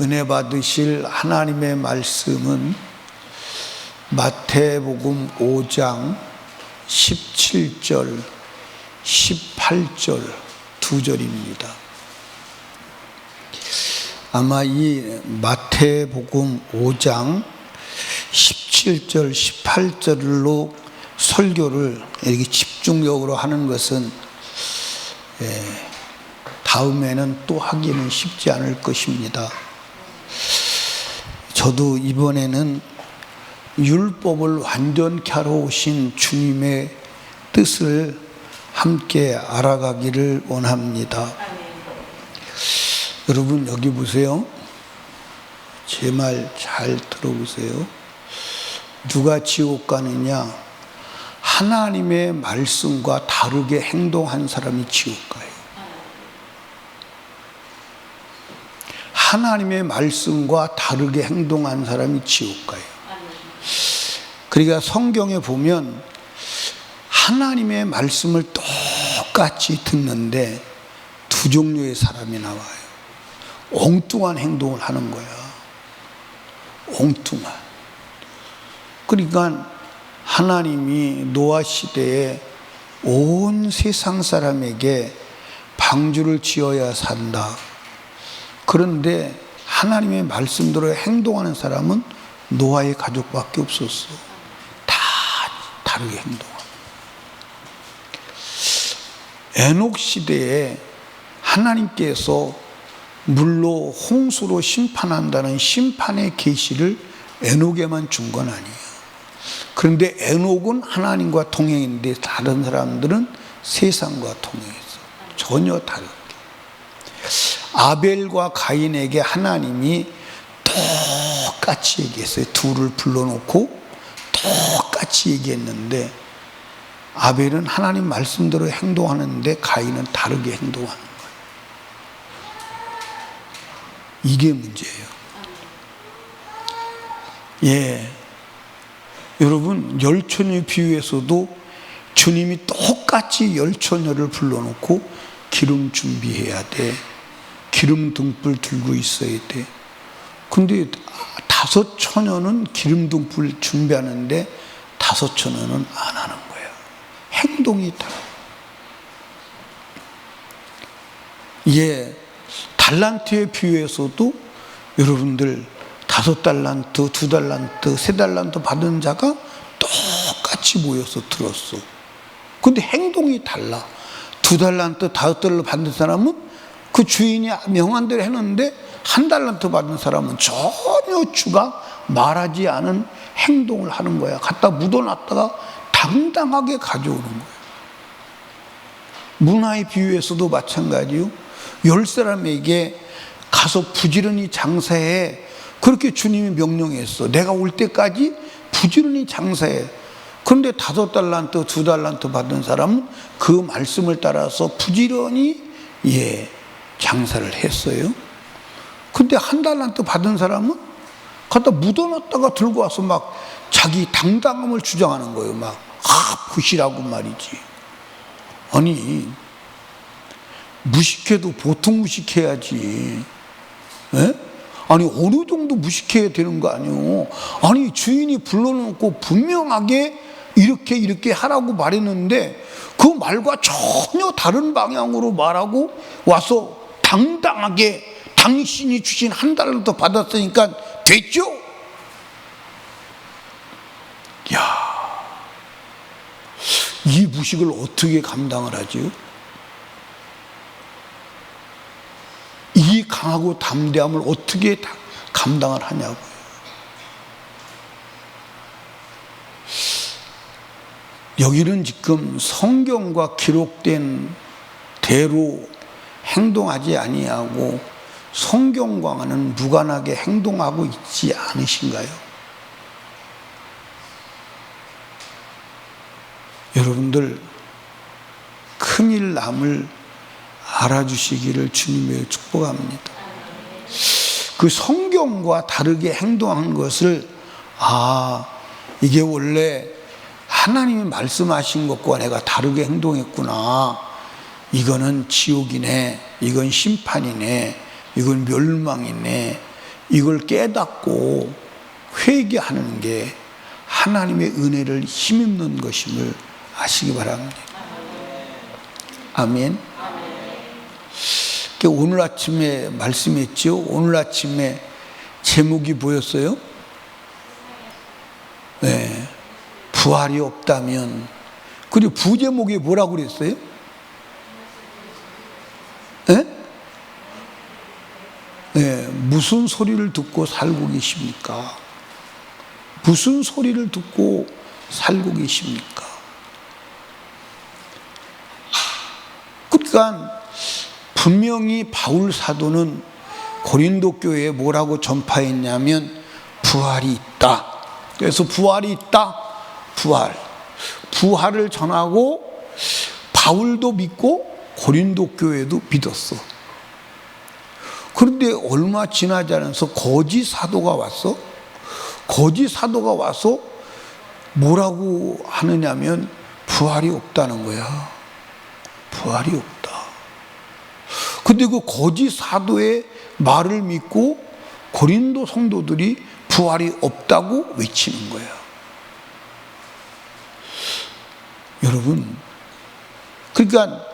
은혜 받으실 하나님의 말씀은 마태복음 5장 17절, 18절 두 절입니다. 아마 이 마태복음 5장 17절, 18절로 설교를 이렇게 집중적으로 하는 것은 다음에는 또 하기는 쉽지 않을 것입니다. 저도 이번에는 율법을 완전케 하러 오신 주님의 뜻을 함께 알아가기를 원합니다. 여러분 여기 보세요. 제 말 잘 들어보세요. 누가 지옥 가느냐? 하나님의 말씀과 다르게 행동한 사람이 지옥 가요. 하나님의 말씀과 다르게 행동한 사람이 지옥 가요. 그러니까 성경에 보면 하나님의 말씀을 똑같이 듣는데 두 종류의 사람이 나와요. 엉뚱한 행동을 하는 거야. 엉뚱한. 그러니까 하나님이 노아 시대에 온 세상 사람에게 방주를 지어야 산다. 그런데 하나님의 말씀대로 행동하는 사람은 노아의 가족밖에 없었어. 다 다르게 행동하고. 에녹 시대에 하나님께서 물로 홍수로 심판한다는 심판의 계시를 에녹에만 준 건 아니에요. 그런데 에녹은 하나님과 동행인데 다른 사람들은 세상과 동행했어. 전혀 다르게. 아벨과 가인에게 하나님이 똑같이 얘기했어요. 둘을 불러놓고 똑같이 얘기했는데 아벨은 하나님 말씀대로 행동하는데 가인은 다르게 행동하는 거예요. 이게 문제예요. 여러분 열처녀 비유에서도 주님이 똑같이 열처녀를 불러놓고 기름 준비해야 돼. 기름 등불 들고 있어야 돼. 근데 다섯 처녀는 기름 등불 준비하는데 다섯 처녀는 안 하는 거예요. 행동이 달라. 달란트의 비유에서도 여러분들 5달란트, 2달란트, 3달란트 받은 자가 똑같이 모여서 들었어. 근데 행동이 달라. 2달란트, 5달란트 받은 사람은 그 주인이 명한 대로 했는데 1달란트 받은 사람은 전혀 주가 말하지 않은 행동을 하는 거야. 갖다 묻어놨다가 당당하게 가져오는 거야. 문화의 비유에서도 마찬가지요. 10사람에게 가서 부지런히 장사해. 그렇게 주님이 명령했어. 내가 올 때까지 부지런히 장사해. 그런데 5달란트, 2달란트 받은 사람은 그 말씀을 따라서 부지런히 장사를 했어요. 근데 1달란트 받은 사람은 갖다 묻어놨다가 들고 와서 막 자기 당당함을 주장하는 거예요. 막 보시라고 말이지. 아니 무식해도 보통 무식해야지. 아니 어느 정도 무식해야 되는 거 아니에요. 아니 주인이 불러놓고 분명하게 이렇게 하라고 말했는데 그 말과 전혀 다른 방향으로 말하고 와서 당당하게 당신이 주신 1달란트 받았으니까 됐죠? 이 무식을 어떻게 감당을 하죠? 이 강하고 담대함을 어떻게 감당을 하냐고요. 여기는 지금 성경과 기록된 대로 행동하지 아니하고 성경과는 무관하게 행동하고 있지 않으신가요? 여러분들 큰일 남을 알아주시기를 주님의 축복합니다. 그 성경과 다르게 행동한 것을 이게 원래 하나님이 말씀하신 것과 내가 다르게 행동했구나. 이거는 지옥이네, 이건 심판이네, 이건 멸망이네, 이걸 깨닫고 회개하는 게 하나님의 은혜를 힘입는 것임을 아시기 바랍니다. 아멘. 오늘 아침에 말씀했죠. 오늘 아침에 제목이 뭐였어요? 네, 부활이 없다면. 그리고 부제목이 뭐라고 그랬어요? 네? 네, 무슨 소리를 듣고 살고 계십니까? 무슨 소리를 듣고 살고 계십니까? 그러니까 분명히 바울 사도는 고린도 교회에 뭐라고 전파했냐면 부활이 있다. 그래서 부활이 있다. 부활을 전하고 바울도 믿고 고린도 교회도 믿었어. 그런데 얼마 지나지 않아서 거짓 사도가 왔어. 거짓 사도가 와서 뭐라고 하느냐면 부활이 없다는 거야. 부활이 없다. 근데 그 거짓 사도의 말을 믿고 고린도 성도들이 부활이 없다고 외치는 거야. 여러분, 그러니까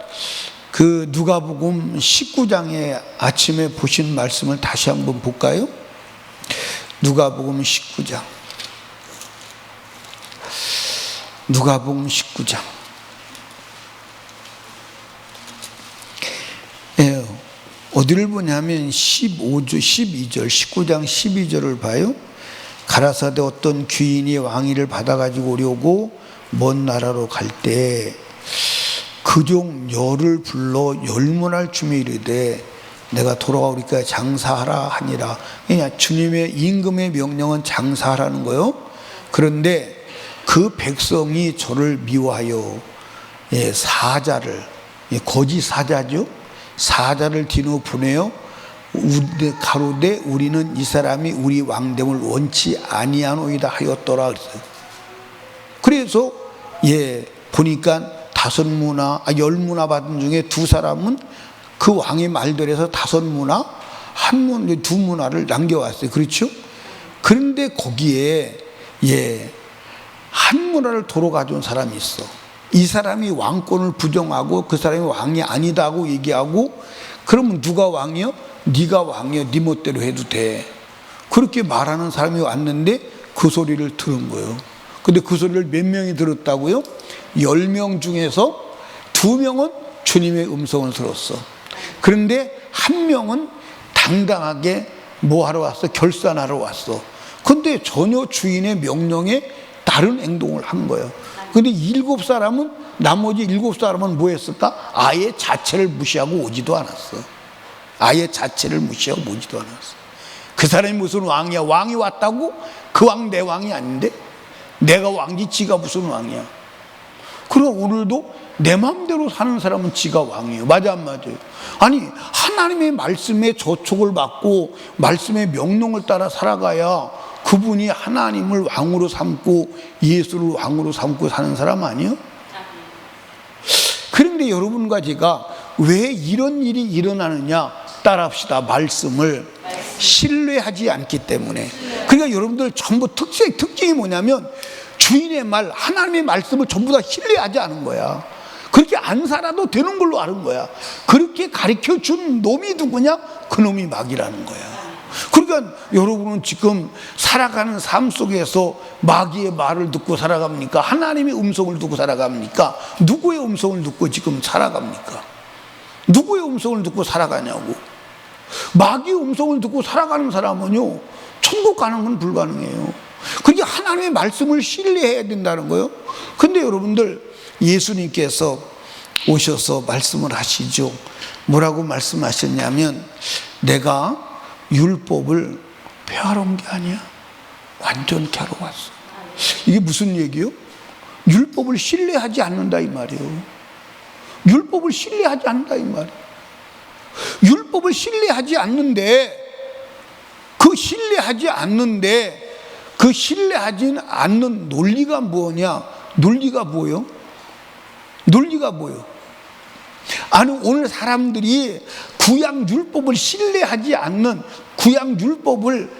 그 누가복음 19장에 아침에 보신 말씀을 다시 한번 볼까요? 누가복음 19장. 누가복음 19장. 예, 어디를 보냐면 12절, 19장 12절을 봐요. 가라사대 어떤 귀인이 왕위를 받아가지고 오려고 먼 나라로 갈 때 그종 열을 불러 열문할 춤에 이르되 내가 돌아오리까 장사하라 하니라. 그냥 주님의 임금의 명령은 장사하라는 거요. 그런데 그 백성이 저를 미워하여 사자를, 거짓 사자죠. 사자를 뒤로 보내어 가로되 우리는 이 사람이 우리 왕됨을 원치 아니하노이다 하였더라 그랬어요. 그래서 보니까 10문화 받은 중에 2사람은 그 왕의 말들에서 5문화, 2문화를 남겨왔어요. 그렇죠? 그런데 거기에 1문화를 도로 가져온 사람이 있어. 이 사람이 왕권을 부정하고 그 사람이 왕이 아니다고 얘기하고, 그러면 누가 왕이요? 네가 왕이요. 네 멋대로 해도 돼. 그렇게 말하는 사람이 왔는데 그 소리를 들은 거예요. 근데 그 소리를 몇 명이 들었다고요? 10명 중에서 2명은 주님의 음성을 들었어. 그런데 1명은 당당하게 뭐 하러 왔어? 결산하러 왔어. 근데 전혀 주인의 명령에 다른 행동을 한 거예요. 근데 7사람은, 나머지 7사람은 뭐 했을까? 아예 자체를 무시하고 오지도 않았어. 아예 자체를 무시하고 오지도 않았어. 그 사람이 무슨 왕이야? 왕이 왔다고? 그 왕 내 왕이 아닌데? 내가 왕이지 지가 무슨 왕이야? 그럼 오늘도 내 마음대로 사는 사람은 지가 왕이에요. 맞아 안 맞아요? 아니, 하나님의 말씀에 저촉을 받고 말씀의 명령을 따라 살아가야 그분이 하나님을 왕으로 삼고 예수를 왕으로 삼고 사는 사람 아니에요? 그런데 여러분과 제가 왜 이런 일이 일어나느냐? 따라합시다. 말씀을 신뢰하지 않기 때문에. 그러니까 여러분들 전부 특징이 뭐냐면 주인의 말, 하나님의 말씀을 전부 다 신뢰하지 않은 거야. 그렇게 안 살아도 되는 걸로 아는 거야. 그렇게 가르쳐준 놈이 누구냐? 그 놈이 마귀라는 거야. 그러니까 여러분은 지금 살아가는 삶 속에서 마귀의 말을 듣고 살아갑니까? 하나님의 음성을 듣고 살아갑니까? 누구의 음성을 듣고 지금 살아갑니까? 누구의 음성을 듣고 살아가냐고. 마귀의 음성을 듣고 살아가는 사람은요, 천국 가는 건 불가능해요. 그러니까 하나님의 말씀을 신뢰해야 된다는 거예요. 근데 여러분들, 예수님께서 오셔서 말씀을 하시죠. 뭐라고 말씀하셨냐면, 내가 율법을 폐하러 온 게 아니야. 완전케 하러 왔어. 이게 무슨 얘기요? 율법을 신뢰하지 않는다 이 말이에요. 율법을 신뢰하지 않는다 이 말이에요. 율법을 신뢰하지 않는데, 그 신뢰하지 않는 논리가 뭐냐? 논리가 뭐요? 논리가 뭐요? 아니, 오늘 사람들이 구약 율법을 신뢰하지 않는 구약 율법을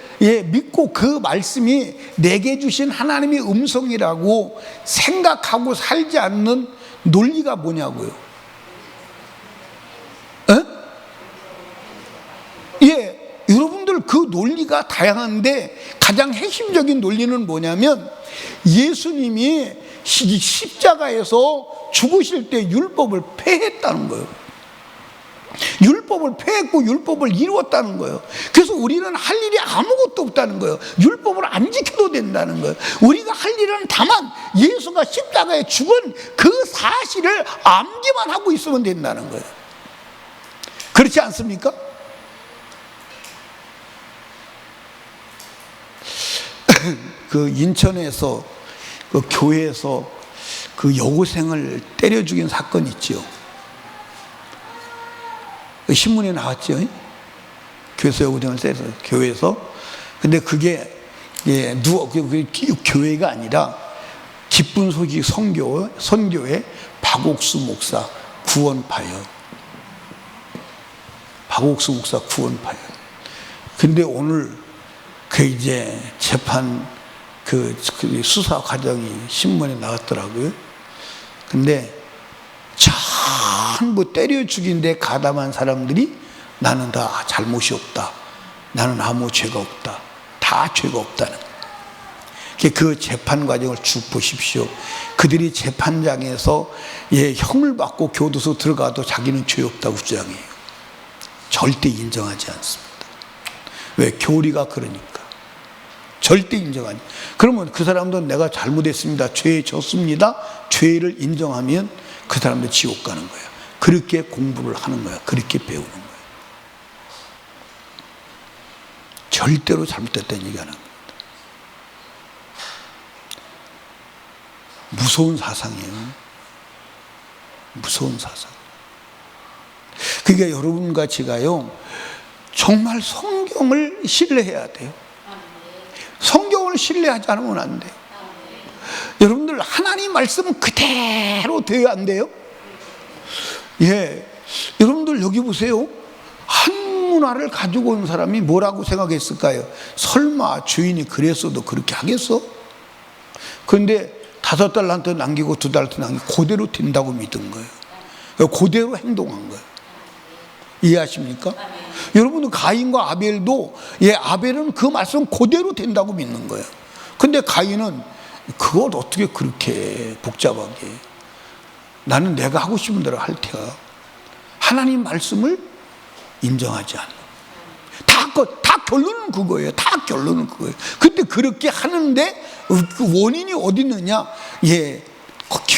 믿고 그 말씀이 내게 주신 하나님의 음성이라고 생각하고 살지 않는 논리가 뭐냐고요? 여러분들 그 논리가 다양한데 가장 핵심적인 논리는 뭐냐면 예수님이 십자가에서 죽으실 때 율법을 폐했다는 거예요. 율법을 폐했고 율법을 이루었다는 거예요. 그래서 우리는 할 일이 아무것도 없다는 거예요. 율법을 안 지켜도 된다는 거예요. 우리가 할 일은 다만 예수가 십자가에 죽은 그 사실을 암기만 하고 있으면 된다는 거예요. 그렇지 않습니까? 그 인천에서 그 교회에서 그 여고생을 때려 죽인 사건 있죠. 신문에 나왔죠. 교회에서 여고생을 때려서 교회에서. 근데 그게 교회가 아니라 기쁜 소식 선교회 박옥수 목사 구원파요. 박옥수 목사 구원파요. 근데 오늘 그 이제 재판 그 수사 과정이 신문에 나왔더라고요. 근데 전부 때려 죽인 데 가담한 사람들이 나는 다 잘못이 없다. 나는 아무 죄가 없다. 다 죄가 없다는 거예요. 그 재판 과정을 쭉 보십시오. 그들이 재판장에서 형을 받고 교도소 들어가도 자기는 죄 없다고 주장해요. 절대 인정하지 않습니다. 왜? 교리가 그러니까. 절대 인정하지. 그러면 그 사람도 내가 잘못했습니다. 죄에 졌습니다. 죄를 인정하면 그 사람도 지옥 가는 거야. 그렇게 공부를 하는 거야. 그렇게 배우는 거야. 절대로 잘못됐다는 얘기 안 합니다. 무서운 사상이에요. 무서운 사상. 그러니까 여러분과 제가요, 정말 성경을 신뢰해야 돼요. 성경을 신뢰하지 않으면 안 돼요. 여러분들 하나님 말씀은 그대로 돼야 안 돼요? 여러분들 여기 보세요. 한문화를 가지고 온 사람이 뭐라고 생각했을까요? 설마 주인이 그랬어도 그렇게 하겠어? 그런데 5달란트 남기고 2달란트 남기고 그대로 된다고 믿은 거예요. 그대로 행동한 거예요. 이해하십니까? 여러분들 가인과 아벨도 아벨은 그 말씀 그대로 된다고 믿는 거예요. 근데 가인은 그걸 어떻게 그렇게 복잡하게, 나는 내가 하고 싶은 대로 할 테야. 하나님 말씀을 인정하지 않는. 다 결론은 그거예요. 다 결론은 그거예요. 근데 그렇게 하는데 그 원인이 어디 있느냐?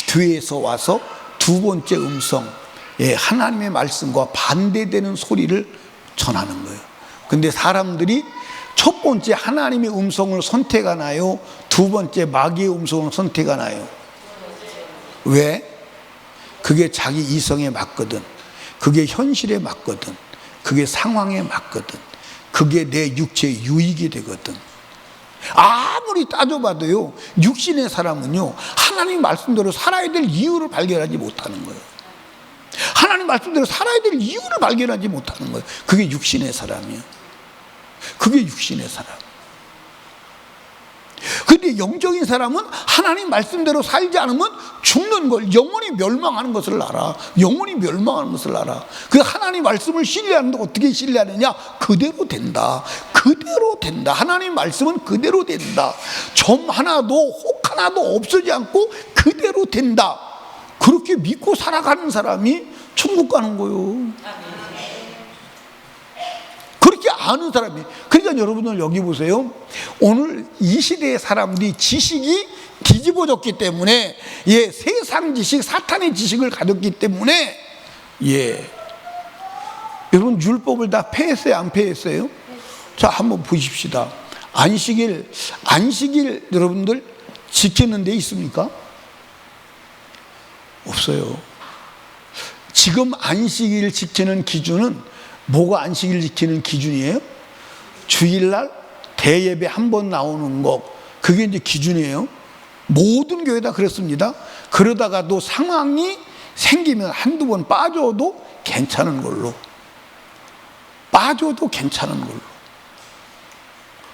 교회에서 와서 두 번째 음성, 하나님의 말씀과 반대되는 소리를 전하는 거예요. 근데 사람들이 첫 번째 하나님의 음성을 선택하나요? 두 번째 마귀의 음성을 선택하나요? 왜? 그게 자기 이성에 맞거든. 그게 현실에 맞거든. 그게 상황에 맞거든. 그게 내 육체의 유익이 되거든. 아무리 따져봐도요, 육신의 사람은요, 하나님 말씀대로 살아야 될 이유를 발견하지 못하는 거예요. 하나님 말씀대로 살아야 될 이유를 발견하지 못하는 거예요. 그게 육신의 사람이에요. 그게 육신의 사람. 근데 영적인 사람은 하나님 말씀대로 살지 않으면 죽는 걸, 영원히 멸망하는 것을 알아. 영원히 멸망하는 것을 알아. 그 하나님 말씀을 신뢰하는데 어떻게 신뢰하느냐? 그대로 된다. 그대로 된다. 하나님 말씀은 그대로 된다. 점 하나도 혹 하나도 없어지지 않고 그대로 된다. 그렇게 믿고 살아가는 사람이 천국 가는 거예요. 그렇게 아는 사람이. 그러니까 여러분들 여기 보세요. 오늘 이 시대의 사람들이 지식이 뒤집어졌기 때문에, 세상 지식, 사탄의 지식을 가졌기 때문에, 여러분 율법을 다 폐했어요? 안 폐했어요? 자, 한번 보십시다. 안식일 여러분들 지키는 데 있습니까? 없어요. 지금 안식일 지키는 기준은 뭐가 안식일 지키는 기준이에요? 주일날 대예배 한 번 나오는 거, 그게 이제 기준이에요. 모든 교회 다 그렇습니다. 그러다가도 상황이 생기면 한두 번 빠져도 괜찮은 걸로. 빠져도 괜찮은 걸로.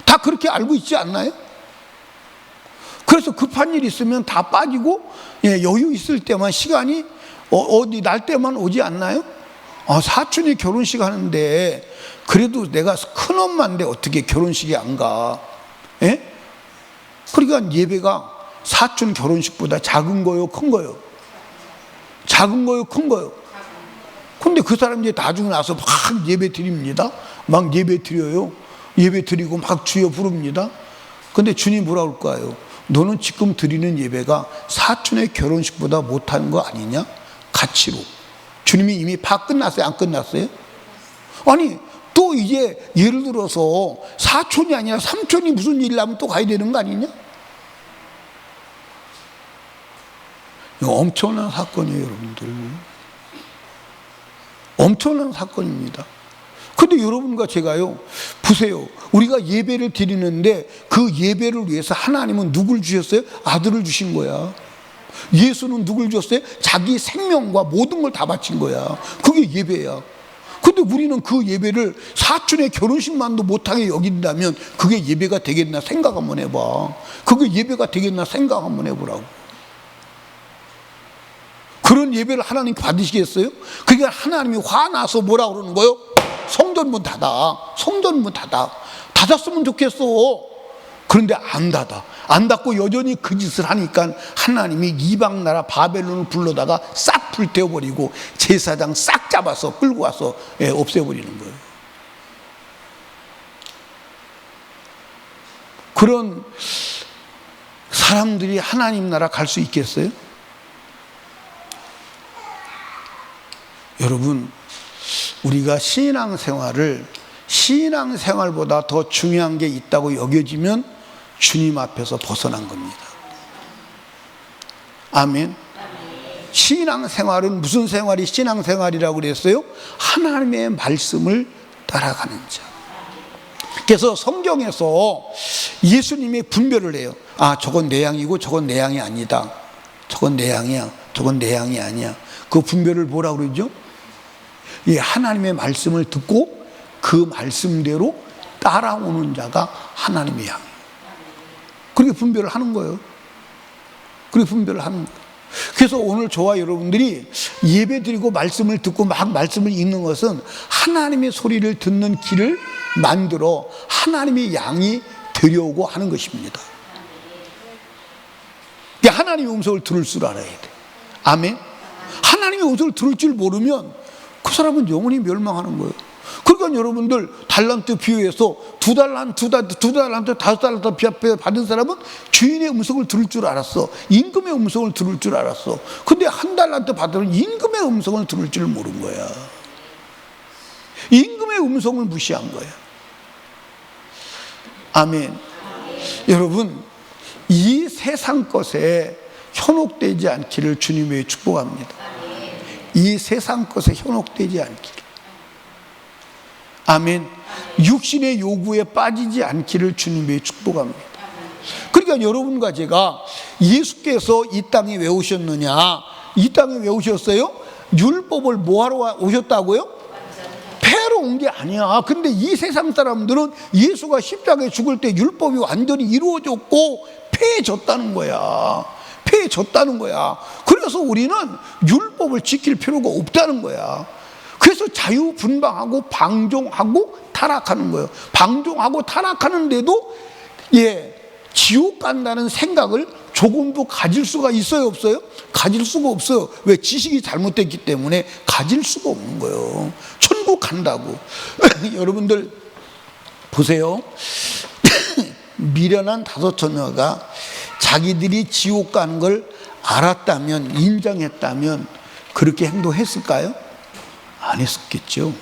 다 그렇게 알고 있지 않나요? 그래서 급한 일 있으면 다 빠지고 여유 있을 때만 시간이 어디 날 때만 오지 않나요? 사촌이 결혼식 하는데 그래도 내가 큰엄마인데 어떻게 결혼식에 안 가? 그러니까 예배가 사촌 결혼식보다 작은 거요, 큰 거요? 작은 거요, 큰 거요? 근데 그 사람들이 나중에 나서 막 예배 드립니다. 막 예배 드려요. 예배 드리고 막 주여 부릅니다. 근데 주님 뭐라 그럴까요? 너는 지금 드리는 예배가 사촌의 결혼식보다 못한 거 아니냐? 가치로. 주님이 이미 다 끝났어요? 안 끝났어요? 아니 또 이제 예를 들어서 사촌이 아니라 삼촌이 무슨 일을 하면 또 가야 되는 거 아니냐? 이거 엄청난 사건이에요, 여러분들. 엄청난 사건입니다. 근데 여러분과 제가요, 보세요. 우리가 예배를 드리는데 그 예배를 위해서 하나님은 누굴 주셨어요? 아들을 주신 거야. 예수는 누굴 줬어요? 자기 생명과 모든 걸 다 바친 거야. 그게 예배야. 근데 우리는 그 예배를 사촌의 결혼식만도 못하게 여긴다면 그게 예배가 되겠나 생각 한번 해봐. 그게 예배가 되겠나 생각 한번 해보라고. 그런 예배를 하나님 받으시겠어요? 그러니까 하나님이 화나서 뭐라 그러는 거예요? 성전 문 닫아. 성전 문 닫아. 닫았으면 좋겠어. 그런데 안 닫아. 안 닫고 여전히 그 짓을 하니까 하나님이 이방 나라 바벨론을 불러다가 싹 불태워버리고 제사장 싹 잡아서 끌고 와서 없애버리는 거예요. 그런 사람들이 하나님 나라 갈 수 있겠어요? 여러분, 우리가 신앙생활보다 더 중요한 게 있다고 여겨지면 주님 앞에서 벗어난 겁니다. 아멘. 신앙생활은 무슨 생활이 신앙생활이라고 그랬어요? 하나님의 말씀을 따라가는 자. 그래서 성경에서 예수님이 분별을 해요. 저건 내 양이고 저건 내 양이 아니다. 저건 내 양이야. 저건 내 양이 아니야. 그 분별을 뭐라고 그러죠? 하나님의 말씀을 듣고 그 말씀대로 따라오는 자가 하나님의 양이에요. 그렇게 분별을 하는 거예요. 그렇게 분별을 하는 거예요. 그래서 오늘 저와 여러분들이 예배 드리고 말씀을 듣고 막 말씀을 읽는 것은 하나님의 소리를 듣는 길을 만들어 하나님의 양이 데려오고 하는 것입니다. 하나님의 음성을 들을 줄 알아야 돼. 아멘. 하나님의 음성을 들을 줄 모르면 그 사람은 영원히 멸망하는 거예요. 그러니까 여러분들 달란트 비유에서 두 달란트, 5달란트 받은 사람은 주인의 음성을 들을 줄 알았어. 임금의 음성을 들을 줄 알았어. 근데 1달란트 받으면 임금의 음성을 들을 줄 모른 거야. 임금의 음성을 무시한 거야. 아멘. 여러분, 이 세상 것에 현혹되지 않기를 주님의 축복합니다. 이 세상 것에 현혹되지 않기를. 아멘. 육신의 요구에 빠지지 않기를 주님의 축복합니다. 그러니까 여러분과 제가 예수께서 이 땅에 왜 오셨느냐? 이 땅에 왜 오셨어요? 율법을 뭐하러 오셨다고요? 폐하러 온 게 아니야. 근데 이 세상 사람들은 예수가 십자가에 죽을 때 율법이 완전히 이루어졌고 폐해졌다는 거야. 폐해졌다는 거야. 그래서 우리는 율법을 지킬 필요가 없다는 거야. 그래서 자유분방하고 방종하고 타락하는 거예요. 방종하고 타락하는데도 지옥 간다는 생각을 조금도 가질 수가 있어요, 없어요? 가질 수가 없어요. 왜? 지식이 잘못됐기 때문에 가질 수가 없는 거예요. 천국 간다고. 여러분들 보세요. 미련한 5 처녀가 자기들이 지옥 가는 걸 알았다면, 인정했다면 그렇게 행동했을까요? 안 했었겠죠.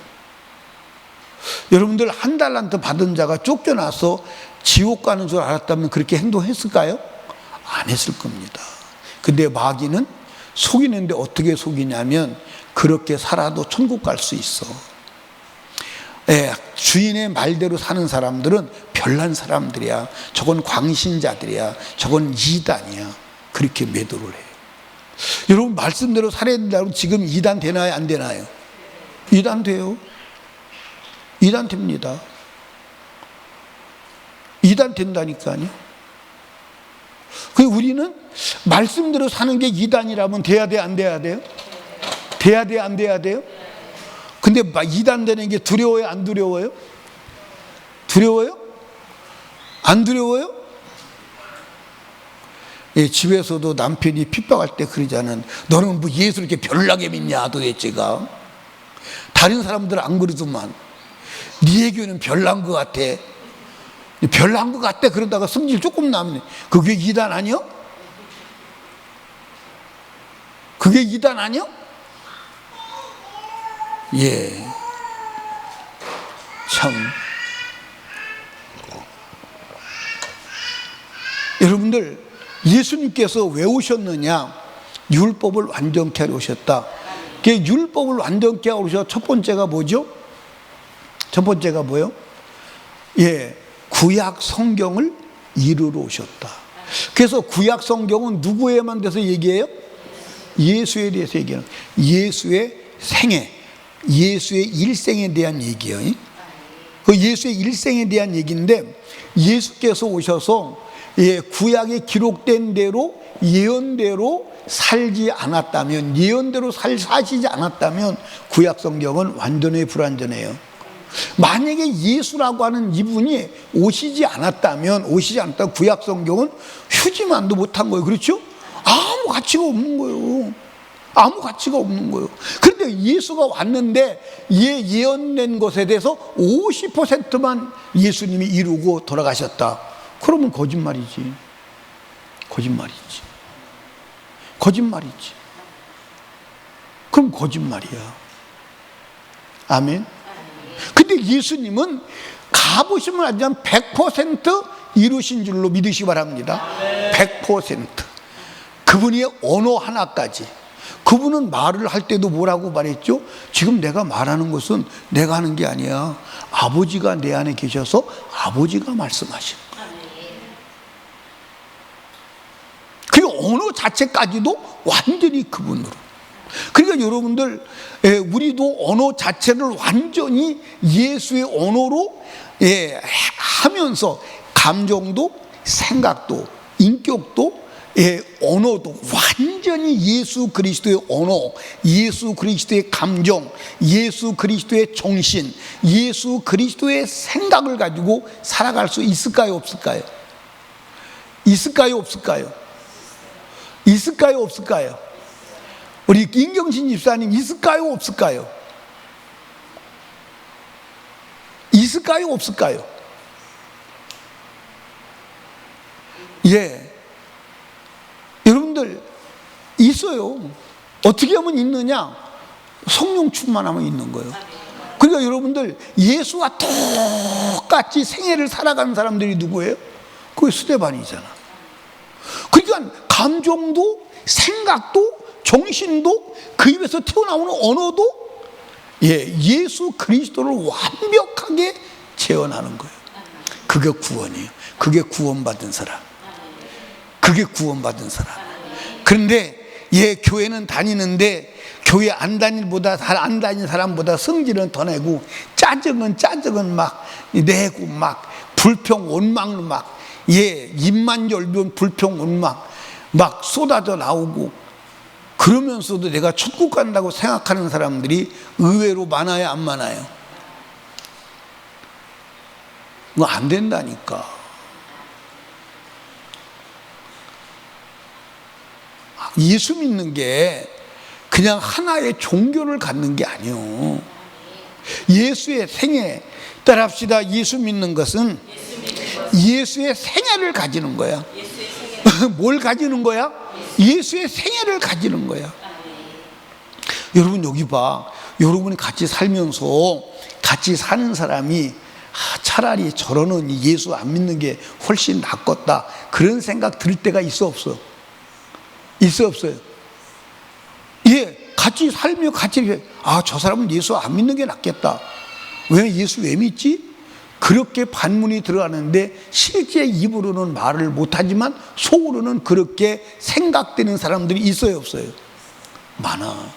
여러분들 1달란트 받은 자가 쫓겨나서 지옥 가는 줄 알았다면 그렇게 행동했을까요? 안 했을 겁니다. 근데 마귀는 속이는데 어떻게 속이냐면 그렇게 살아도 천국 갈 수 있어. 주인의 말대로 사는 사람들은 별난 사람들이야. 저건 광신자들이야. 저건 이단이야. 그렇게 매도를 해요. 여러분 말씀대로 살아야 된다고 지금 이단 되나요? 안 되나요? 이단 돼요. 이단 됩니다. 이단 된다니까요. 그 우리는 말씀대로 사는 게 이단이라면 돼야 돼, 안 돼야 돼요? 돼야 돼, 안 돼야 돼요? 근데 이단 되는 게 두려워요, 안 두려워요? 두려워요? 안 두려워요? 예, 집에서도 남편이 핍박할 때 그러잖아요. 너는 뭐 예수를 이렇게 별나게 믿냐 도대체가. 다른 사람들은 안 그러더만. 네 얘기는 별난 것 같아. 별난 것 같아. 그러다가 성질 조금 남네. 그게 이단 아니요? 그게 이단 아니요? 예. 참. 여러분들, 예수님께서 왜 오셨느냐? 율법을 완전케 하러 오셨다. 율법을 완전케 하러 오셔서 첫 번째가 뭐죠? 첫 번째가 뭐요? 예, 구약 성경을 이루러 오셨다. 그래서 구약 성경은 누구에만 대해서 얘기해요? 예수에 대해서 얘기해요. 예수의 생애, 예수의 일생에 대한 얘기예요. 그 예수의 일생에 대한 얘기인데, 예수께서 오셔서 예, 구약에 기록된 대로 예언대로 살지 않았다면, 예언대로 사시지 않았다면 구약 성경은 완전히 불완전해요. 만약에 예수라고 하는 이분이 오시지 않았다면 구약 성경은 휴지만도 못한 거예요. 그렇죠? 아무 가치가 없는 거예요. 아무 가치가 없는 거예요. 그런데 예수가 왔는데 예언된 것에 대해서 50%만 예수님이 이루고 돌아가셨다. 그러면 거짓말이지. 거짓말이지. 거짓말이지. 그럼 거짓말이야. 아멘. 근데 예수님은 가보시면 알지만 100% 이루신 줄로 믿으시기 바랍니다. 100%. 그분의 언어 하나까지. 그분은 말을 할 때도 뭐라고 말했죠? 지금 내가 말하는 것은 내가 하는 게 아니야. 아버지가 내 안에 계셔서 아버지가 말씀하시는 거야. 그 언어 자체까지도 완전히 그분으로. 그러니까 여러분들, 우리도 언어 자체를 완전히 예수의 언어로 하면서 감정도 생각도 인격도 언어도 완전히 예수 그리스도의 언어, 예수 그리스도의 감정, 예수 그리스도의 정신, 예수 그리스도의 생각을 가지고 살아갈 수 있을까요, 없을까요? 있을까요, 없을까요? 있을까요, 없을까요? 우리 임경신 집사님 있을까요, 없을까요? 있을까요, 없을까요? 예. 여러분들 있어요. 어떻게 하면 있느냐? 성령 충만하면 있는 거예요. 그러니까 여러분들 예수와 똑같이 생애를 살아가는 사람들이 누구예요? 그게 스데반이잖아. 그러니까 감정도 생각도 정신도 그 입에서 튀어나오는 언어도 예수 그리스도를 완벽하게 재현하는 거예요. 그게 구원이에요. 그게 구원받은 사람. 그게 구원받은 사람. 그런데 교회는 다니는데 교회 안 다닌 사람보다 성질은 더 내고 짜증은 막 내고 막 불평 원망을 막 입만 열면 불평 원망 막 쏟아져 나오고 그러면서도 내가 천국 간다고 생각하는 사람들이 의외로 많아요, 안 많아요? 뭐 안 된다니까. 예수 믿는 게 그냥 하나의 종교를 갖는 게 아니에요. 예수의 생애, 따라합시다. 예수 믿는 것은 예수의 생애를 가지는 거야. 뭘 가지는 거야? 예수의 생애를 가지는 거야. 여러분 여기 봐. 여러분이 같이 살면서 같이 사는 사람이 차라리 저러는 예수 안 믿는 게 훨씬 낫겠다 그런 생각 들 때가 있어 없어? 있어 없어요? 같이 살며 같이 저 사람은 예수 안 믿는 게 낫겠다. 왜 예수 왜 믿지? 그렇게 반문이 들어가는데 실제 입으로는 말을 못하지만 속으로는 그렇게 생각되는 사람들이 있어요 없어요? 많아.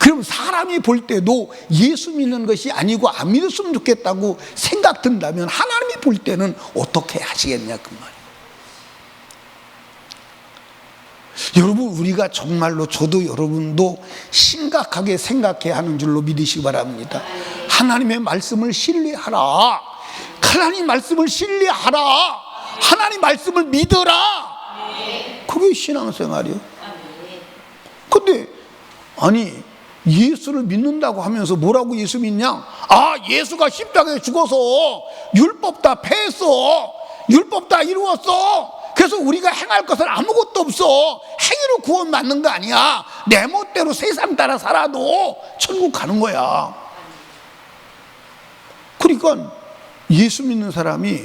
그럼 사람이 볼 때도 예수 믿는 것이 아니고 안 믿었으면 좋겠다고 생각 든다면 하나님이 볼 때는 어떻게 하시겠냐 그 말이에요. 여러분, 우리가 정말로, 저도 여러분도 심각하게 생각해야 하는 줄로 믿으시기 바랍니다. 하나님의 말씀을 신뢰하라. 하나님 말씀을 신뢰하라. 하나님 말씀을 믿어라. 그게 신앙생활이요. 근데 아니, 예수를 믿는다고 하면서 뭐라고 예수 믿냐? 아, 예수가 십자가에 죽어서 율법 다 폐했어. 율법 다 이루었어. 그래서 우리가 행할 것은 아무것도 없어. 행위로 구원받는 거 아니야. 내 멋대로 세상 따라 살아도 천국 가는 거야. 그러니까 예수 믿는 사람이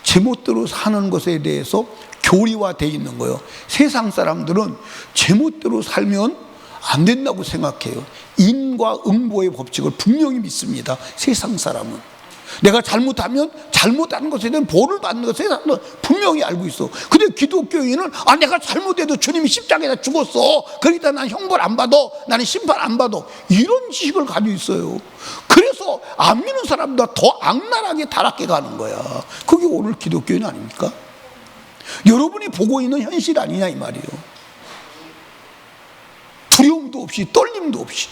제 멋대로 사는 것에 대해서 교리화되어 있는 거예요. 세상 사람들은 제 멋대로 살면 안 된다고 생각해요. 인과 응보의 법칙을 분명히 믿습니다. 세상 사람은 내가 잘못하면 잘못하는 것에 대한 벌을 받는 것에 분명히 알고 있어. 근데 기독교인은 아, 내가 잘못해도 주님이 십자가에다 죽었어. 그러니까 난 형벌 안 받아. 나는 심판 안 받아. 이런 지식을 가지고 있어요. 그래서 안 믿는 사람보다 더 악랄하게 타락해 가는 거야. 그게 오늘 기독교인 아닙니까? 여러분이 보고 있는 현실 아니냐 이 말이에요. 두려움도 없이 떨림도 없이.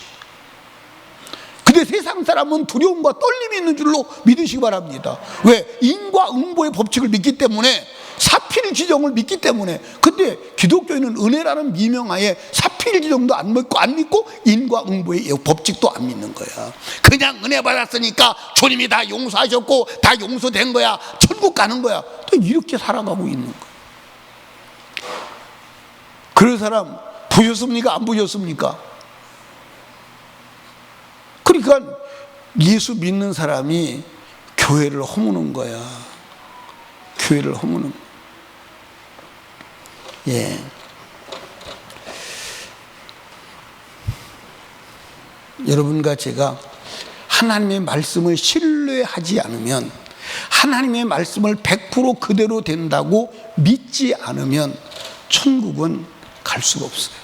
근데 세상 사람은 두려움과 떨림이 있는 줄로 믿으시기 바랍니다. 왜? 인과 응보의 법칙을 믿기 때문에, 사필지정을 믿기 때문에. 근데 기독교인은 은혜라는 미명하에 사필지정도 안 믿고 인과 응보의 법칙도 안 믿는 거야. 그냥 은혜 받았으니까 주님이 다 용서하셨고 다 용서된 거야, 천국 가는 거야. 또 이렇게 살아가고 있는 거야. 그런 사람 보셨습니까? 안 보셨습니까? 그러니까 예수 믿는 사람이 교회를 허무는 거야. 교회를 허무는 거야. 예. 여러분과 제가 하나님의 말씀을 신뢰하지 않으면, 하나님의 말씀을 100% 그대로 된다고 믿지 않으면 천국은 갈 수가 없어요.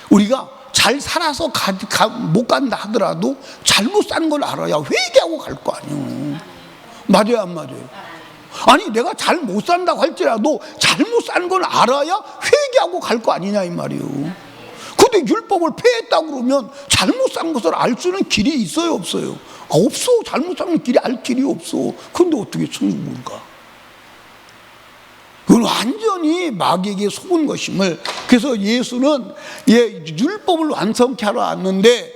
우리가 잘 살아서 못 간다 하더라도 잘못 산 걸 알아야 회개하고 갈 거 아니에요. 맞아요, 안 맞아요? 아니, 내가 잘 못 산다고 할지라도 잘못 산 걸 알아야 회개하고 갈 거 아니냐 이 말이에요. 근데 율법을 폐했다고 그러면 잘못 산 것을 알 수 있는 길이 있어요, 없어요? 아, 없어. 잘못 산 길이 알 길이 없어. 근데 어떻게 천국을 가? 그건 완전히 마귀에게 속은 것임을. 그래서 예수는 율법을 완성케 하러 왔는데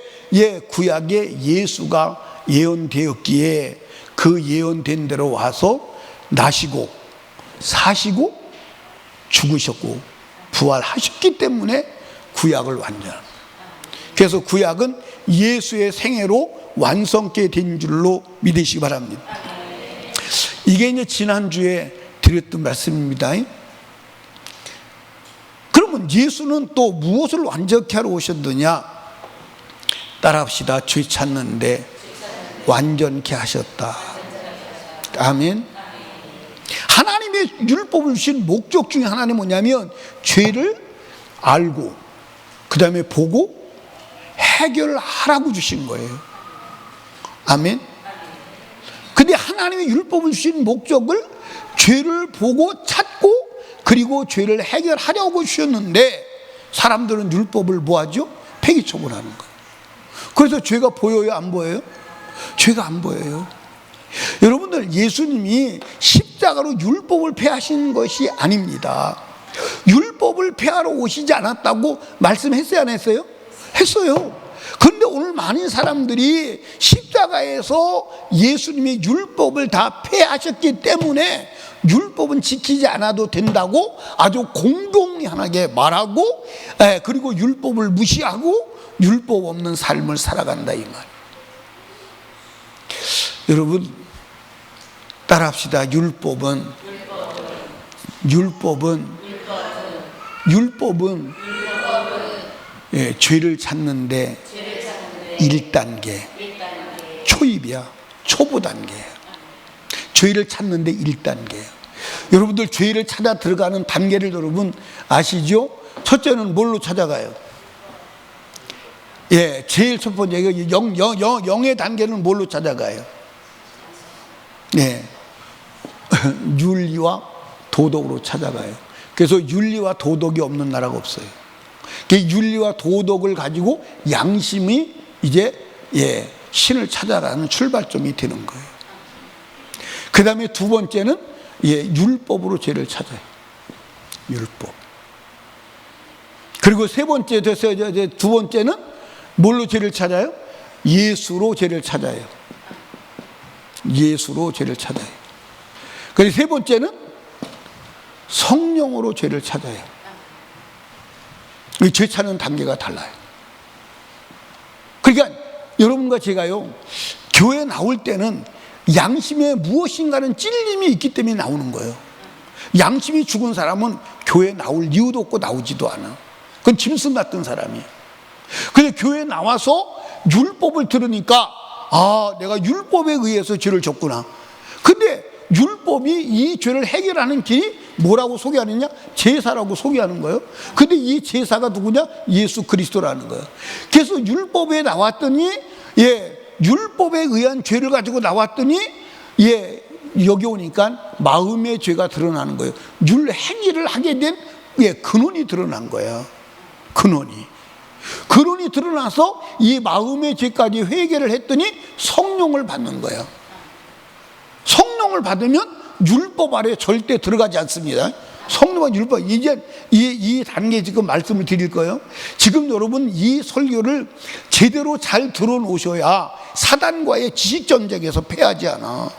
구약에 예수가 예언되었기에 그 예언된 대로 와서 나시고 사시고 죽으셨고 부활하셨기 때문에 구약을 완전합니다. 그래서 구약은 예수의 생애로 완성케 된 줄로 믿으시기 바랍니다. 이게 이제 지난주에 드렸던 말씀입니다. 그러면 예수는 또 무엇을 완전케 하러 오셨느냐? 따라합시다. 죄 찾는데 완전케 하셨다. 아멘. 하나님의 율법을 주신 목적 중에 하나는 뭐냐면 죄를 알고 그 다음에 보고 해결하라고 주신 거예요. 아멘. 근데 하나님의 율법을 주신 목적을 죄를 보고 찾고 그리고 죄를 해결하려고 주셨는데 사람들은 율법을 뭐하죠? 폐기 처분하는 거예요. 그래서 죄가 보여요? 안 보여요? 죄가 안 보여요. 여러분들, 예수님이 십자가로 율법을 폐하신 것이 아닙니다. 율법을 폐하러 오시지 않았다고 말씀했어요, 안 했어요? 했어요. 그런데 오늘 많은 사람들이 십자가에서 예수님이 율법을 다 폐하셨기 때문에 율법은 지키지 않아도 된다고 아주 공공연하게 말하고, 그리고 율법을 무시하고 율법 없는 삶을 살아간다 이 말. 여러분 따라합시다. 율법은 죄를 찾는데 1단계 초입이야. 초보 단계야. 죄를 찾는데 1단계예요. 여러분들 죄를 찾아 들어가는 단계를 여러분 아시죠? 첫째는 뭘로 찾아가요? 예, 제일 첫 번째 영의 단계는 뭘로 찾아가요? 예, 윤리와 도덕으로 찾아가요. 그래서 윤리와 도덕이 없는 나라가 없어요. 그 윤리와 도덕을 가지고 양심이 이제 신을 찾아가는 출발점이 되는 거예요. 그 다음에 두 번째는 율법으로 죄를 찾아요. 율법. 그리고 세 번째, 두 번째는 뭘로 죄를 찾아요? 예수로 죄를 찾아요. 예수로 죄를 찾아요. 그리고 세 번째는 성령으로 죄를 찾아요. 이 죄 찾는 단계가 달라요. 그러니까 여러분과 제가요, 교회 나올 때는 양심에 무엇인가는 찔림이 있기 때문에 나오는 거예요. 양심이 죽은 사람은 교회 나올 이유도 없고 나오지도 않아. 그건 짐승 같은 사람이에요. 근데 교회 나와서 율법을 들으니까 내가 율법에 의해서 죄를 졌구나. 근데 율법이 이 죄를 해결하는 길이 뭐라고 소개하느냐? 제사라고 소개하는 거예요. 근데 이 제사가 누구냐? 예수 그리스도라는 거예요. 그래서 율법에 나왔더니 율법에 의한 죄를 가지고 나왔더니 여기 오니까 마음의 죄가 드러나는 거예요. 율행위를 하게 된 근원이 드러난 거예요. 근원이 드러나서 이 마음의 죄까지 회개를 했더니 성령을 받는 거예요. 성령을 받으면 율법 아래 절대 들어가지 않습니다. 성령과 율법, 이제 이 단계 지금 말씀을 드릴 거예요. 지금 여러분 이 설교를 제대로 잘 들어놓으셔야 사단과의 지식전쟁에서 패하지 않아.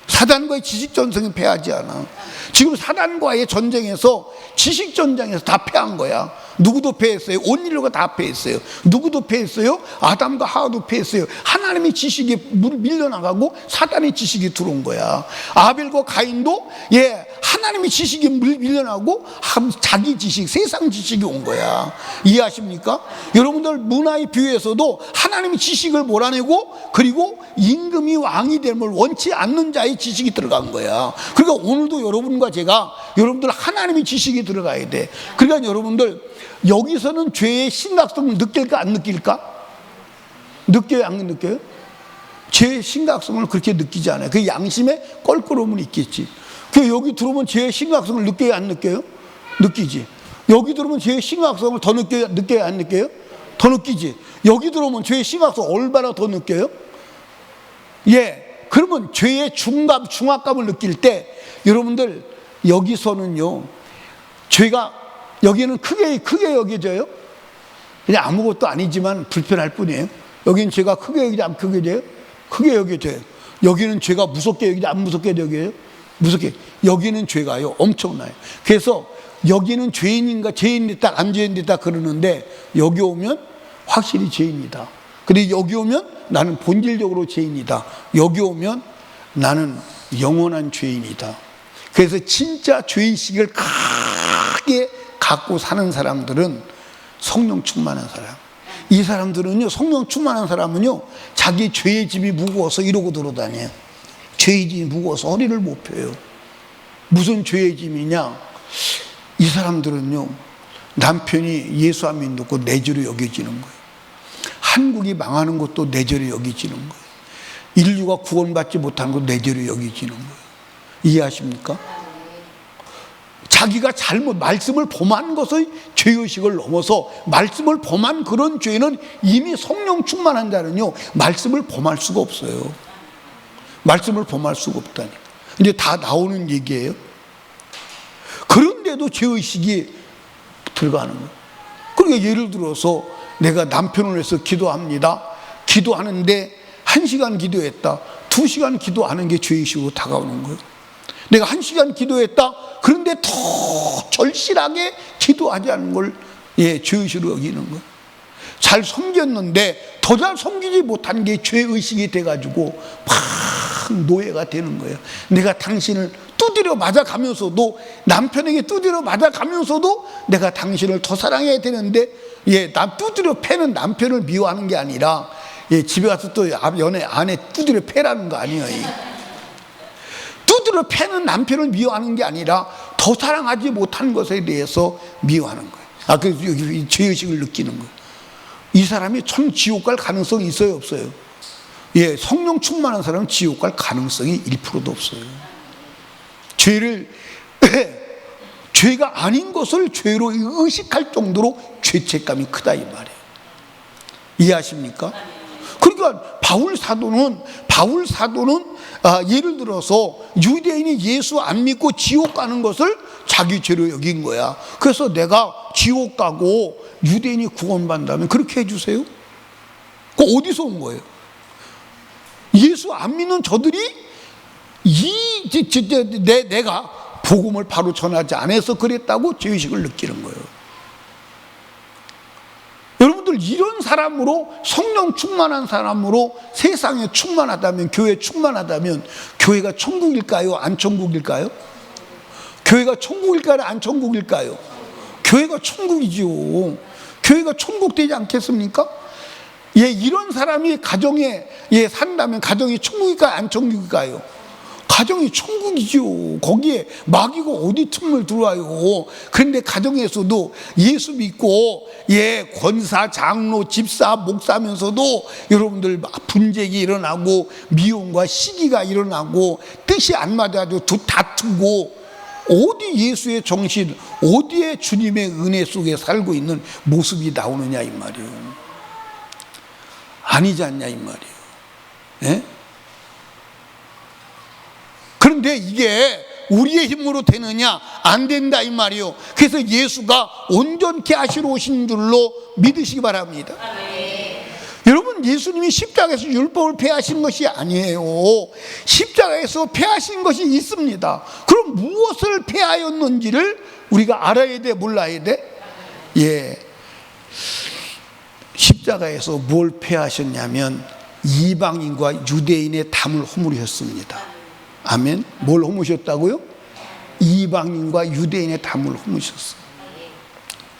사단과의 지식전쟁에 패하지 않아. 지금 사단과의 전쟁에서 지식전쟁에서 다 패한 거야. 누구도 패했어요? 온 인류가 다 패했어요. 누구도 패했어요? 아담과 하와도 패했어요. 하나님의 지식이 밀려나가고 사단의 지식이 들어온 거야. 아벨과 가인도 하나님의 지식이 밀려나고 자기 지식, 세상 지식이 온 거야. 이해하십니까? 여러분들 문화의 비유에서도 하나님의 지식을 몰아내고 그리고 임금이 왕이 됨을 원치 않는 자의 지식이 들어간 거야. 그러니까 오늘도 여러분과 제가 여러분들 하나님의 지식이 들어가야 돼. 그러니까 여러분들 여기서는 죄의 심각성을 느낄까 안 느낄까? 느껴요 안 느껴요? 죄의 심각성을 그렇게 느끼지 않아요. 그 양심에 껄끄러움은 있겠지. 그 여기 들어오면 죄의 심각성을 느껴요 안 느껴요? 느끼지. 여기 들어오면 죄의 심각성을 더 느껴요 안 느껴요? 더 느끼지. 여기 들어오면 죄의 심각성 얼마나 더 느껴요? 그러면 죄의 중압감을 느낄 때 여러분들 여기서는요, 죄가 여기는 크게 여겨져요. 그냥 아무것도 아니지만 불편할 뿐이에요. 여기는 죄가 크게 여기지 안 크게 여겨져요? 크게 여겨져요. 여기는 죄가 무섭게 여기지 안 무섭게 여겨요? 무섭게. 여기는 죄가요 엄청나요. 그래서 여기는 죄인인가 죄인이다 안 죄인이다 그러는데 여기 오면 확실히 죄인이다. 그리고 여기 오면 나는 본질적으로 죄인이다. 여기 오면 나는 영원한 죄인이다. 그래서 진짜 죄의식을 크게 갖고 사는 사람들은 성령 충만한 사람. 이 사람들은요, 성령 충만한 사람은요, 자기 죄의 짐이 무거워서 이러고 돌아다녀요. 죄의 짐이 무거워서 허리를 못 펴요. 무슨 죄의 짐이냐? 이 사람들은요, 남편이 예수 안 믿고 내죄로 여겨지는 거예요. 한국이 망하는 것도 내죄로 여겨지는 거예요. 인류가 구원받지 못한 것도 내죄로 여겨지는 거예요. 이해하십니까? 자기가 말씀을 범한 것의 죄의식을 넘어서 말씀을 범한 그런 죄는 이미 성령 충만한 자는요, 말씀을 범할 수가 없어요. 말씀을 범할 수가 없다니. 이제 다 나오는 얘기예요. 그런데도 죄의식이 들어가는 거예요. 그러니까 예를 들어서 내가 남편을 위해서 기도합니다. 기도하는데 1시간 기도했다. 2시간 기도하는 게 죄의식으로 다가오는 거예요. 내가 1시간 기도했다. 그런데 더 절실하게 기도하지 않는 걸 죄의식으로 여기는 거예요. 잘 섬겼는데 더 잘 섬기지 못한 게 죄의식이 돼가지고 막 노예가 되는 거예요. 내가 당신을 두드려 맞아가면서도, 남편에게 두드려 맞아가면서도 내가 당신을 더 사랑해야 되는데 두드려 패는 남편을 미워하는 게 아니라 집에 가서 또 아내 두드려 패라는 거 아니에요. 두드려 패는 남편을 미워하는 게 아니라 더 사랑하지 못한 것에 대해서 미워하는 거예요. 그래서 여기 죄의식을 느끼는 거예요. 이 사람이 참 지옥 갈 가능성이 있어요, 없어요? 예, 성령 충만한 사람은 지옥 갈 가능성이 1%도 없어요. 죄가 아닌 것을 죄로 의식할 정도로 죄책감이 크다 이 말이에요. 이해하십니까? 그러니까 바울 사도는 예를 들어서 유대인이 예수 안 믿고 지옥 가는 것을 자기 죄로 여긴 거야. 그래서 내가 지옥 가고 유대인이 구원받는다면 그렇게 해주세요? 그거 어디서 온 거예요? 예수 안 믿는 저들이 내가 복음을 바로 전하지 않아서 그랬다고 죄의식을 느끼는 거예요. 여러분들, 이런 사람으로, 성령 충만한 사람으로 세상에 충만하다면, 교회에 충만하다면 교회가 천국일까요? 안 천국일까요? 교회가 천국일까요? 안 천국일까요? 교회가 천국이지요. 교회가 천국 되지 않겠습니까? 예, 이런 사람이 가정에 산다면 가정이 천국일까요? 안 천국일까요? 가정이 천국이죠. 거기에 마귀가 어디 틈을 들어와요. 그런데 가정에서도 예수 믿고 권사, 장로, 집사, 목사면서도 여러분들 분쟁이 일어나고 미움과 시기가 일어나고 뜻이 안 맞아도 다투고, 어디 예수의 정신, 어디에 주님의 은혜 속에 살고 있는 모습이 나오느냐 이 말이에요. 아니지 않냐 이 말이에요. 예? 그런데 이게 우리의 힘으로 되느냐? 안 된다 이 말이요. 그래서 예수가 온전케 하시러 오신 줄로 믿으시기 바랍니다. 여러분, 예수님이 십자가에서 율법을 폐하신 것이 아니에요. 십자가에서 폐하신 것이 있습니다. 그럼 무엇을 폐하였는지를 우리가 알아야 돼, 몰라야 돼? 예, 십자가에서 뭘 폐하셨냐면 이방인과 유대인의 담을 허물으셨습니다. 아멘. 뭘 허무셨다고요? 이방인과 유대인의 담을 허무셨어요.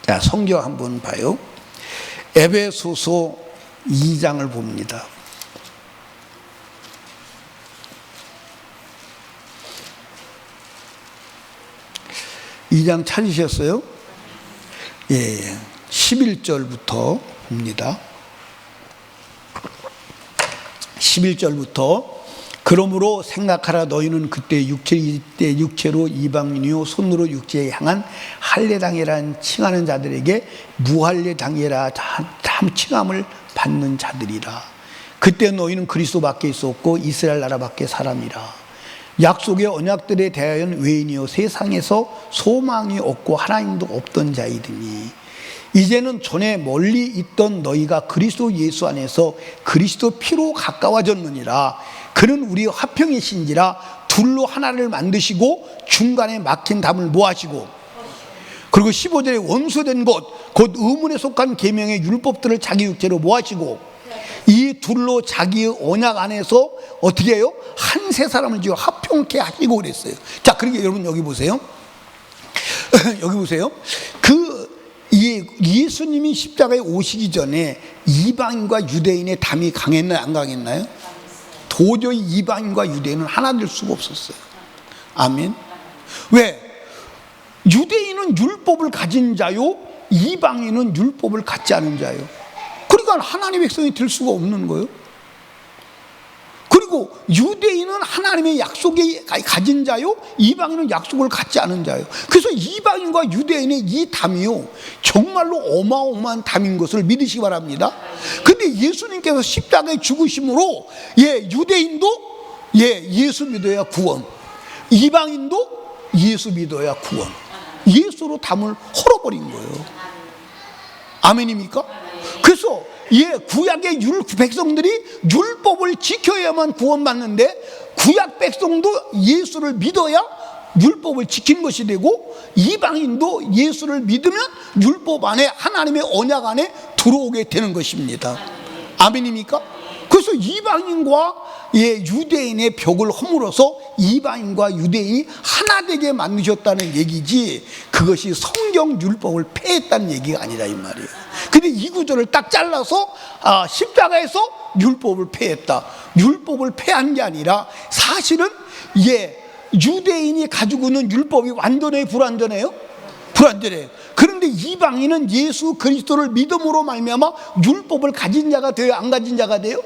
자, 성경 한번 봐요. 에베소서 2장을 봅니다. 이 장 찾으셨어요? 예, 11절부터 봅니다. 11절부터 그러므로 생각하라. 너희는 그때 육체로 이방인이요 손으로 육체에 향한 할례당이란 칭하는 자들에게 무할례당이라 참 칭함을 받는 자들이라. 그때 너희는 그리스도 밖에 있었고 이스라엘 나라 밖에 사람이라. 약속의 언약들에 대하여는 외인이요 세상에서 소망이 없고 하나님도 없던 자이더니 이제는 전에 멀리 있던 너희가 그리스도 예수 안에서 그리스도 피로 가까워졌느니라. 그는 우리 화평이신지라 둘로 하나를 만드시고 중간에 막힌 담을 모아시고, 그리고 15절에 원수된 것 곧 의문에 속한 계명의 율법들을 자기 육체로 모아시고 이 둘로 자기의 언약 안에서 어떻게 해요? 한 세 사람을 지어 화평케 하시고 그랬어요. 자, 그러니까 여러분 여기 보세요. 여기 보세요. 예수님이 십자가에 오시기 전에 이방인과 유대인의 담이 강했나요? 안 강했나요? 도저히 이방인과 유대인은 하나 될 수가 없었어요. 아멘. 왜? 유대인은 율법을 가진 자요, 이방인은 율법을 갖지 않은 자요. 그러니까 하나님의 백성이 될 수가 없는 거예요. 그리고 유대인은 하나님의 약속에 가진 자요, 이방인은 약속을 갖지 않은 자요. 그래서 이방인과 유대인의 이 담이요 정말로 어마어마한 담인 것을 믿으시기 바랍니다. 근데 예수님께서 십자가에 죽으심으로 유대인도 예수 믿어야 구원, 이방인도 예수 믿어야 구원, 예수로 담을 헐어버린 거예요. 아멘입니까? 그래서 구약의 백성들이 율법을 지켜야만 구원받는데, 구약 백성도 예수를 믿어야 율법을 지킨 것이 되고, 이방인도 예수를 믿으면 율법 안에, 하나님의 언약 안에 들어오게 되는 것입니다. 아멘입니까? 그래서 이방인과 유대인의 벽을 허물어서 이방인과 유대인이 하나 되게 만드셨다는 얘기지, 그것이 성경 율법을 폐했다는 얘기가 아니라 이 말이에요. 근데 이 구절을 딱 잘라서 십자가에서 율법을 폐했다. 율법을 폐한 게 아니라 사실은 유대인이 가지고 있는 율법이 완전해요, 불완전해요? 불완전해요. 그런데 이방인은 예수 그리스도를 믿음으로 말미암아 율법을 가진 자가 돼요, 안 가진 자가 돼요?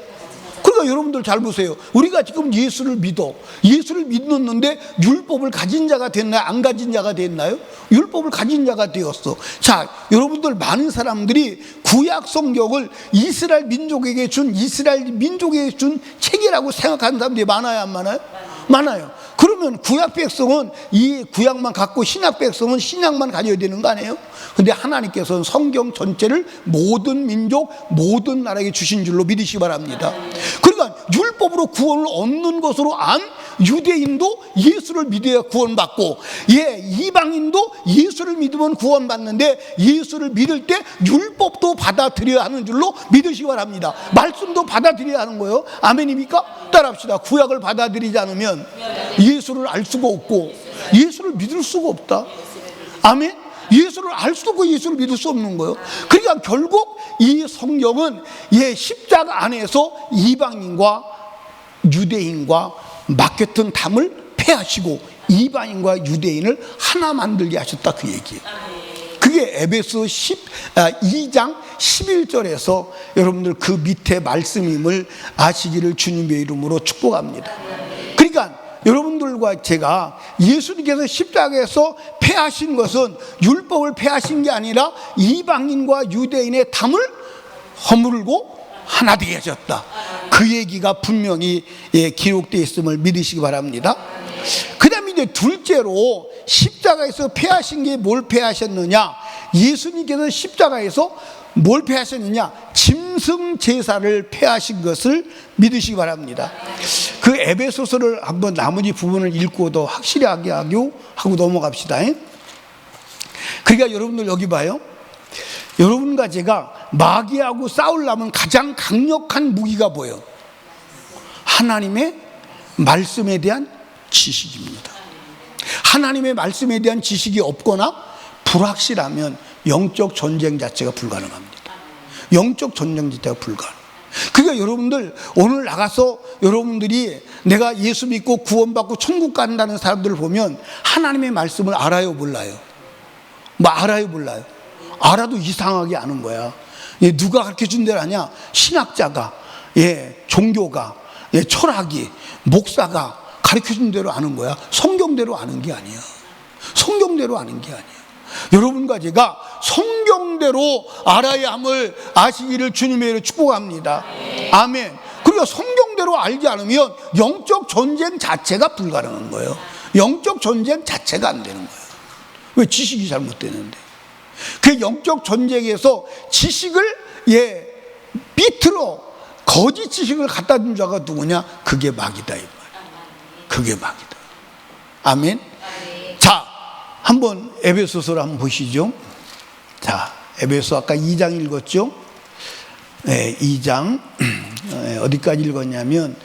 그러니까 여러분들 잘 보세요. 우리가 지금 예수를 믿었는데 율법을 가진 자가 됐나요? 안 가진 자가 됐나요? 율법을 가진 자가 되었어. 자, 여러분들 많은 사람들이 구약 성경을 이스라엘 민족에게 준 책이라고 생각하는 사람들이 많아요, 안 많아요? 많아요. 그러면 구약 백성은 이 구약만 갖고 신약 백성은 신약만 가져야 되는 거 아니에요? 근데 하나님께서는 성경 전체를 모든 민족, 모든 나라에게 주신 줄로 믿으시기 바랍니다. 그러니까 율법으로 구원을 얻는 것으로 안 유대인도 예수를 믿어야 구원받고, 이방인도 예수를 믿으면 구원받는데, 예수를 믿을 때 율법도 받아들여야 하는 줄로 믿으시기 바랍니다. 말씀도 받아들여야 하는 거예요. 아멘입니까? 따라합시다. 구약을 받아들이지 않으면 예수를 알 수가 없고 예수를 믿을 수가 없다. 아멘. 예수를 알 수도 없고 예수를 믿을 수 없는 거예요. 그러니까 결국 이 성경은 십자가 안에서 이방인과 유대인과 맡겼던 담을 폐하시고 이방인과 유대인을 하나 만들게 하셨다, 그 얘기예요. 그게 에베소 2장 11절에서 여러분들 그 밑에 말씀임을 아시기를 주님의 이름으로 축복합니다. 그러니까 여러분들과 제가 예수님께서 십자가에서 폐하신 것은 율법을 폐하신 게 아니라 이방인과 유대인의 담을 허물고 하나 되게 하셨다. 그 얘기가 분명히 기록되어 있음을 믿으시기 바랍니다. 그 다음에 이제 둘째로 십자가에서 폐하신 게 뭘 폐하셨느냐? 예수님께서 십자가에서 뭘 폐하셨느냐? 짐승 제사를 폐하신 것을 믿으시기 바랍니다. 그 에베소서를 한번 나머지 부분을 읽고 더 확실하게 하고 넘어갑시다. 그러니까 여러분들 여기 봐요. 여러분과 제가 마귀하고 싸우려면 가장 강력한 무기가 뭐예요? 하나님의 말씀에 대한 지식입니다. 하나님의 말씀에 대한 지식이 없거나 불확실하면 영적 전쟁 자체가 불가능합니다. 영적 전쟁 자체가 불가능. 그러니까 여러분들 오늘 나가서 여러분들이 내가 예수 믿고 구원받고 천국 간다는 사람들을 보면 하나님의 말씀을 알아요, 몰라요? 알아요, 몰라요? 알아도 이상하게 아는 거야. 누가 가르쳐준 대로 아냐? 신학자가, 종교가, 철학이, 목사가 가르쳐준 대로 아는 거야. 성경대로 아는 게 아니야. 성경대로 아는 게 아니야. 여러분과 제가 성경대로 알아야 함을 아시기를 주님의 이름으로 축복합니다. 아멘. 그러니까 성경대로 알지 않으면 영적 전쟁 자체가 불가능한 거예요. 영적 전쟁 자체가 안 되는 거예요. 왜? 지식이 잘못되는데. 그 영적 전쟁에서 지식을 비틀어 거짓 지식을 갖다 준 자가 누구냐? 그게 마귀다, 이 말. 그게 마귀다. 아멘. 자, 한번 에베소서를 한번 보시죠. 자, 에베소 아까 2장 읽었죠? 2장 어디까지 읽었냐면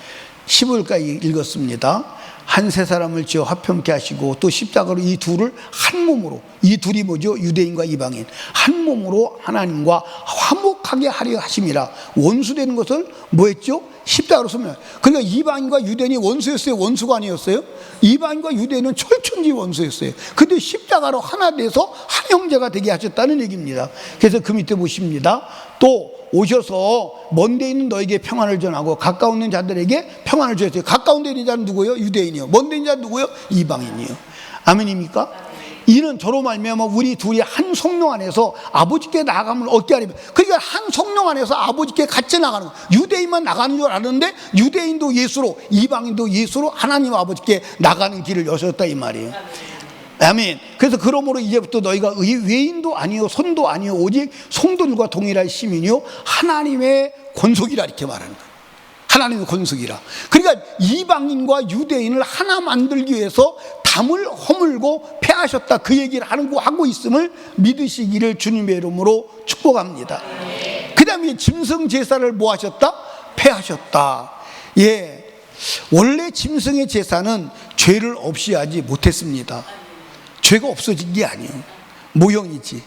15절까지 읽었습니다. 한 세 사람을 지어 화평케 하시고 또 십자가로 이 둘을 한 몸으로, 이 둘이 뭐죠? 유대인과 이방인 한 몸으로 하나님과 화목하게 하려 하심이라. 원수되는 것을 뭐 했죠? 십자가로 서면. 그러니까 이방인과 유대인이 원수였어요? 원수가 아니었어요? 이방인과 유대인은 철천지 원수였어요. 근데 십자가로 하나 돼서 한 형제가 되게 하셨다는 얘기입니다. 그래서 그 밑에 보십니다. 또 오셔서 먼 데 있는 너에게 평안을 전하고 가까운 있는 자들에게 평안을 주셨어요. 가까운 데 있는 자는 누구예요? 유대인이요. 먼 데 있는 자는 누구예요? 이방인이요. 아멘입니까? 이는 저로 말미암아 우리 둘이 한 성령 안에서 아버지께 나아감을 얻게 하리라. 그러니까 한 성령 안에서 아버지께 같이 나가는 거예요. 유대인만 나가는 줄 아는데 유대인도 예수로, 이방인도 예수로 하나님 아버지께 나가는 길을 여셨다, 이 말이에요. 아멘. 그래서 그러므로 이제부터 너희가 외인도 아니요 손도 아니요 오직 성도들과 동일한 시민이요 하나님의 권속이라, 이렇게 말하는 거예요. 하나님의 권속이라. 그러니까 이방인과 유대인을 하나 만들기 위해서 담을 허물고 폐하셨다, 그 얘기를 하고 있음을 믿으시기를 주님의 이름으로 축복합니다. 그 다음에 짐승 제사를 뭐 하셨다? 폐하셨다. 원래 짐승의 제사는 죄를 없이 하지 못했습니다. 죄가 없어진 게 아니에요. 모형이지.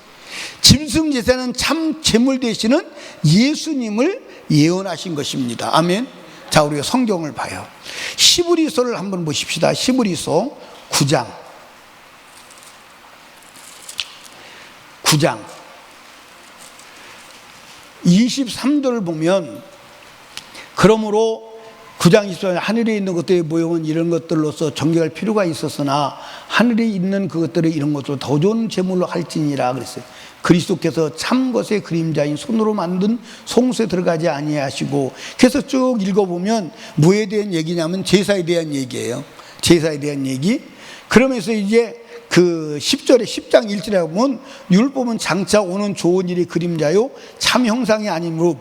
짐승 제사는 참 제물 되시는 예수님을 예언하신 것입니다. 아멘. 자, 우리가 성경을 봐요. 히브리서를 한번 보십시다. 히브리서 9장. 9장 23절을 보면, 그러므로 9장 24절 하늘에 있는 것들의 모형은 이런 것들로서 정결할 필요가 있었으나 하늘에 있는 그것들을 이런 것으로 더 좋은 제물로 할지니라 그랬어요. 그리스도께서 참 것의 그림자인 손으로 만든 송수에 들어가지 아니하시고. 그래서 쭉 읽어보면 뭐에 대한 얘기냐면 제사에 대한 얘기예요. 제사에 대한 얘기. 그러면서 이제 그 10절에 10장 1절에 보면 율법은 장차 오는 좋은 일이 그림자요 참 형상이 아니므로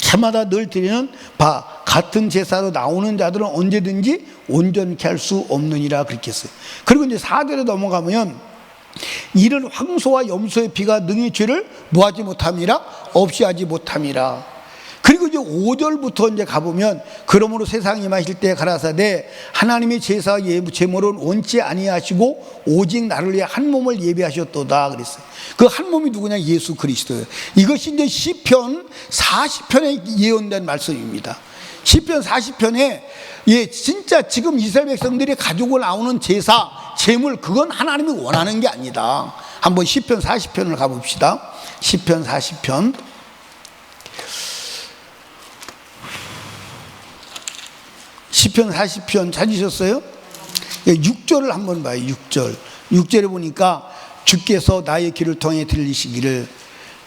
해마다 늘 드리는 바 같은 제사로 나오는 자들은 언제든지 온전케 할 수 없느니라 그렇게 했어요. 그리고 이제 4절에 넘어가면 이는 황소와 염소의 피가 능히 죄를 뭐하지 못함이라 없이 하지 못함이라. 그리고 이제 5절부터 이제 가보면 그러므로 세상에 임하실 때 가라사대 하나님의 제사와 제물은 원치 아니하시고 오직 나를 위해 한 몸을 예비하셨도다 그랬어요. 그 한 몸이 누구냐? 예수 그리스도예요. 이것이 이제 시편 40편에 예언된 말씀입니다. 시편 40편에 진짜 지금 이스라엘 백성들이 가지고 나오는 제사, 제물, 그건 하나님이 원하는 게 아니다. 한번 시편 40편을 가봅시다. 시편 40편. 시편 40편 찾으셨어요? 6절을 한번 봐요. 6절에 보니까 주께서 나의 귀를 통해 들리시기를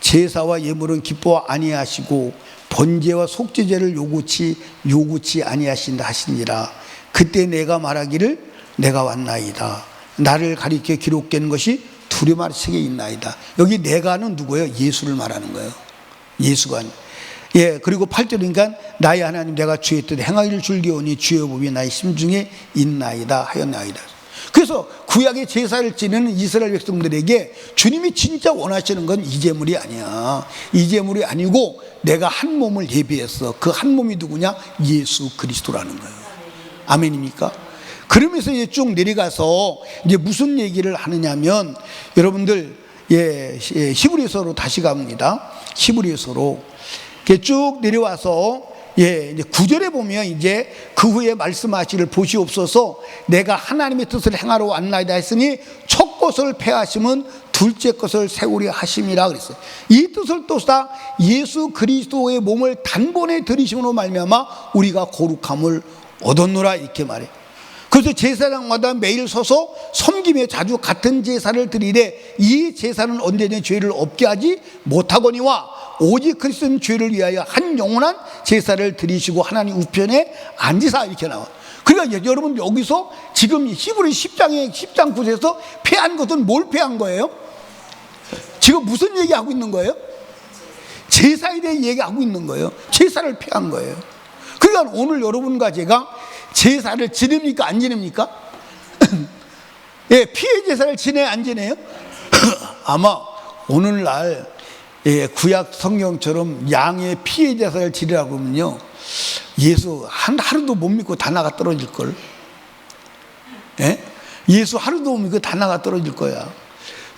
제사와 예물은 기뻐 아니하시고 번제와 속죄제를 요구치 아니하신다 하시니라. 그때 내가 말하기를 내가 왔나이다. 나를 가리켜 기록된 것이 두루마리 책에 있나이다. 여기 내가는 누구예요? 예수를 말하는 거예요. 예수가. 그리고 8절이니까 나의 하나님 내가 주의 뜻 행하기를 즐겨오니 주의 법이 나의 심중에 있나이다 하였나이다. 그래서 구약의 제사를 지내는 이스라엘 백성들에게 주님이 진짜 원하시는 건 이 제물이 아니야. 이 제물이 아니고 내가 한 몸을 예비했어. 그 한 몸이 누구냐? 예수 그리스도라는 거예요. 아멘입니까? 그러면서 이제 쭉 내려가서 이제 무슨 얘기를 하느냐면, 여러분들 히브리서로 다시 갑니다. 히브리서로 쭉 내려와서 이제 9절에 보면 이제 그 후에 말씀하시기를 보시옵소서 내가 하나님의 뜻을 행하러 왔나이다 했으니 첫 것을 폐하심은 둘째 것을 세우려 하심이라 그랬어요. 이 뜻을 또다 예수 그리스도의 몸을 단번에 들이심으로 말미암아 우리가 거룩함을 얻었노라 이렇게 말해요. 그래서 제사장마다 매일 서서 섬기며 자주 같은 제사를 드리되 이 제사는 언제든지 죄를 없게 하지 못하거니와 오직 그리스도는 죄를 위하여 한 영원한 제사를 드리시고 하나님 우편에 앉으사 이렇게 나와. 그러니까 여러분 여기서 지금 히브리 10장 9절에서 폐한 것은 뭘 폐한 거예요? 지금 무슨 얘기하고 있는 거예요? 제사에 대해 얘기하고 있는 거예요. 제사를 폐한 거예요. 그러니까 오늘 여러분과 제가 제사를 지냅니까 안 지냅니까? 피해 제사를 지내 안 지내요? 아마 오늘날 구약 성경처럼 양의 피해 제사를 지내라고 하면요 예수 하루도 못 믿고 다 나가 떨어질걸. 예수 하루도 못 믿고 다 나가 떨어질 거야.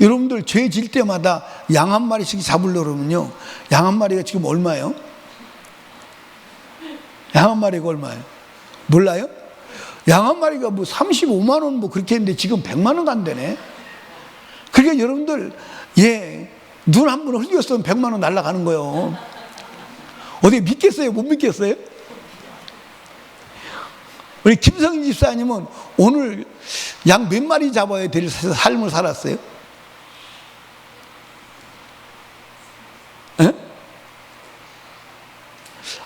여러분들 죄 질 때마다 양 한 마리씩 잡으려고 그러면요 양 한 마리가 지금 얼마예요? 양 한 마리가 얼마예요? 몰라요? 양 한 마리가 뭐 35만 원 뭐 그렇게 했는데 지금 100만 원 간대네. 그러니까 여러분들 눈 한 번 흘렸으면 100만 원 날아가는 거예요. 어디 믿겠어요? 못 믿겠어요? 우리 김성희 집사님은 오늘 양 몇 마리 잡아야 될 삶을 살았어요?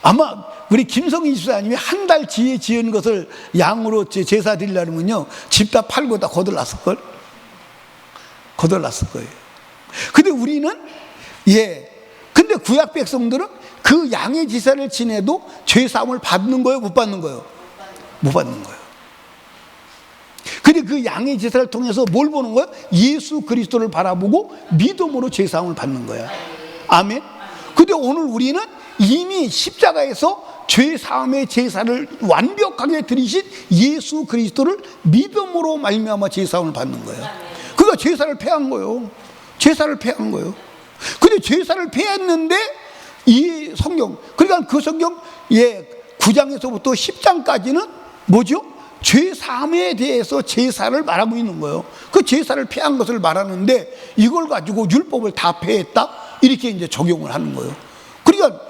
아마 우리 김성희 집사님이 한 달 지에 지은 것을 양으로 제사 드리려면요 집 다 팔고 다 거들났을걸? 거들났을 거예요. 근데 우리는 근데 구약 백성들은 그 양의 제사를 지내도 죄사함을 받는 거예요? 못 받는 거예요? 못 받는 거예요. 근데 그 양의 제사를 통해서 뭘 보는 거예요? 예수 그리스도를 바라보고 믿음으로 죄사함을 받는 거야. 아멘. 근데 오늘 우리는 이미 십자가에서 죄사함의 제사를 완벽하게 드리신 예수 그리스도를 믿음으로 말미암아 죄사함을 받는 거예요. 그러니까 제사를 폐한 거예요. 제사를 폐한 거예요. 근데 제사를 폐했는데 이 성경, 그러니까 그 성경 9장에서부터 10장까지는 뭐죠? 죄 사함에 대해서 제사를 말하고 있는 거예요. 그 제사를 폐한 것을 말하는데 이걸 가지고 율법을 다 폐했다? 이렇게 이제 적용을 하는 거예요. 그러니까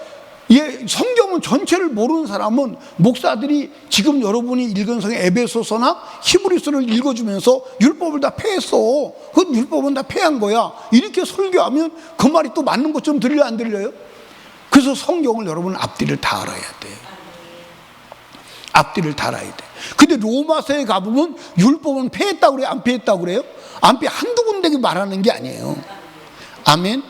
성경은 전체를 모르는 사람은 목사들이 지금 여러분이 읽은 성경 에베소서나 히브리서를 읽어주면서 율법을 다 폐했어. 그 율법은 다 폐한 거야. 이렇게 설교하면 그 말이 또 맞는 것처럼 들려요, 안 들려요? 그래서 성경을 여러분 앞뒤를 다 알아야 돼요. 앞뒤를 다 알아야 돼. 근데 로마서에 가보면 율법은 폐했다고 그래요? 안 폐했다고 그래요? 안 폐, 한두 군데 말하는 게 아니에요. 아멘?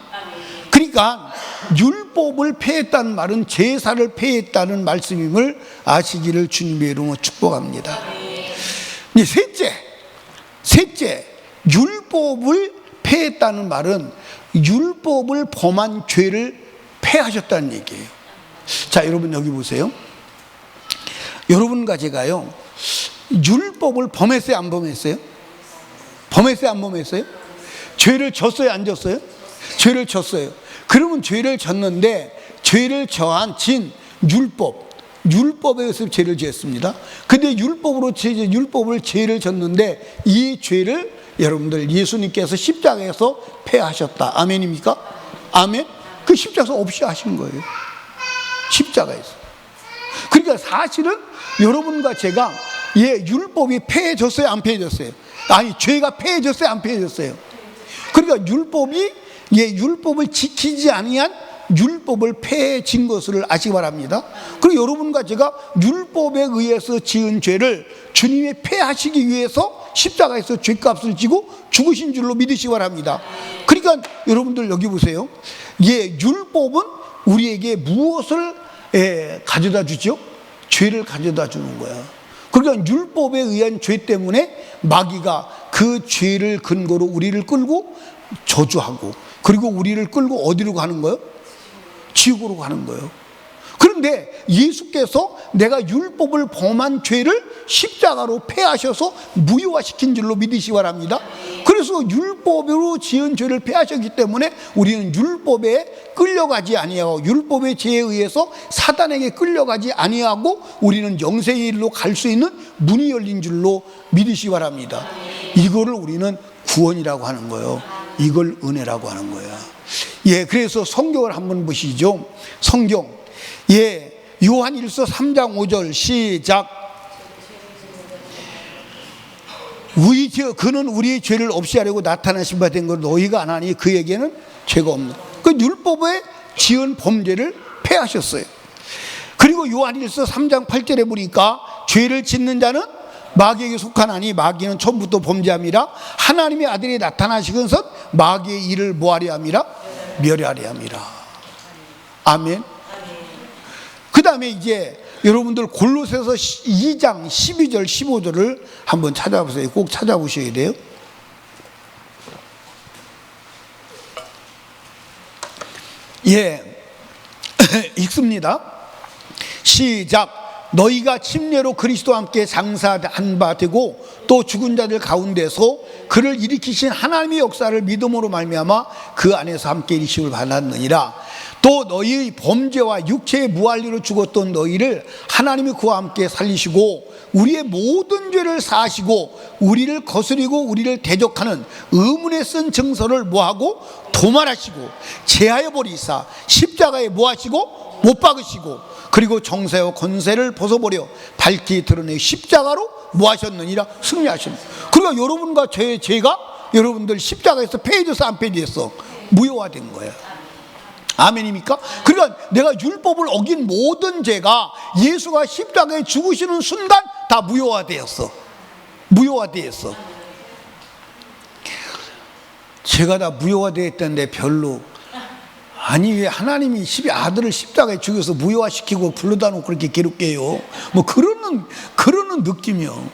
그러니까 율법을 폐했다는 말은 제사를 폐했다는 말씀임을 아시기를 주님의 이름으로 축복합니다. 이제 셋째, 율법을 폐했다는 말은 율법을 범한 죄를 폐하셨다는 얘기예요. 자, 여러분 여기 보세요. 여러분과 제가요, 율법을 범했어요, 안 범했어요? 범했어요, 안 범했어요? 죄를 졌어요, 안 졌어요? 죄를 졌어요. 그러면 죄를 졌는데 죄를 저한 율법에 의해서 죄를 지었습니다. 근데 율법을 죄를 졌는데 이 죄를 여러분들 예수님께서 십자가에서 폐하셨다. 아멘입니까? 아멘? 그 십자가에서 없이 하신 거예요. 십자가에서. 그러니까 사실은 여러분과 제가 율법이 폐해졌어요, 안 폐해졌어요? 아니, 죄가 폐해졌어요, 안 폐해졌어요? 그러니까 율법을 지키지 아니한 율법을 폐해진 것을 아시기 바랍니다. 그리고 여러분과 제가 율법에 의해서 지은 죄를 주님이 폐하시기 위해서 십자가에서 죄값을 지고 죽으신 줄로 믿으시기 바랍니다. 그러니까 여러분들 여기 보세요. 율법은 우리에게 무엇을 가져다 주죠? 죄를 가져다 주는 거야. 그러니까 율법에 의한 죄 때문에 마귀가 그 죄를 근거로 우리를 끌고 저주하고, 그리고 우리를 끌고 어디로 가는 거예요? 지옥으로 가는 거예요. 그런데 예수께서 내가 율법을 범한 죄를 십자가로 폐하셔서 무효화시킨 줄로 믿으시기 바랍니다. 그래서 율법으로 지은 죄를 폐하셨기 때문에 우리는 율법에 끌려가지 아니하고, 율법의 죄에 의해서 사단에게 끌려가지 아니하고 우리는 영생의 길로 갈 수 있는 문이 열린 줄로 믿으시기 바랍니다. 이거를 우리는 구원이라고 하는 거예요. 이걸 은혜라고 하는 거야. 그래서 성경을 한번 보시죠. 성경. 요한일서 3장 5절 시작. 그는 우리의 죄를 없이 하려고 나타나신 바 된 걸 너희가 안 하니 그에게는 죄가 없는. 그 율법에 지은 범죄를 폐하셨어요. 그리고 요한일서 3장 8절에 보니까 죄를 짓는 자는 마귀에게 속하나니 마귀는 처음부터 범죄함이라 하나님의 아들이 나타나시건선 마귀의 일을 뭐하려 함이라? 멸하려 함이라. 아멘. 그 다음에 이제 여러분들 골로새서 2장 12절 15절을 한번 찾아보세요. 꼭 찾아보셔야 돼요. 읽습니다. 시작. 너희가 침례로 그리스도와 함께 장사한 바 되고 또 죽은 자들 가운데서 그를 일으키신 하나님의 역사를 믿음으로 말미암아 그 안에서 함께 일으킴을 받았느니라. 또 너희의 범죄와 육체의 무할리로 죽었던 너희를 하나님이 그와 함께 살리시고 우리의 모든 죄를 사하시고 우리를 거스리고 우리를 대적하는 의문에 쓴 증서를 뭐하고 도말하시고 제하여 버리사 십자가에 뭐하시고 못 박으시고 그리고 정사와 권세를 벗어버려 밝히 드러내 십자가로 뭐하셨느니라? 승리하셨느니라. 그러니까 여러분과 죄가 여러분들 십자가에서 폐해져서 안 폐해졌어? 무효화된 거예요. 아멘입니까? 그러니까 내가 율법을 어긴 모든 죄가 예수가 십자가에 죽으시는 순간 다 무효화되었어. 무효화되었어. 죄가 다 무효화되었다는데 별로. 아니 왜 하나님이 아들을 십자가에 죽여서 무효화시키고 불러다 놓고 그렇게 괴롭게 해요? 뭐 그러는 느낌이요.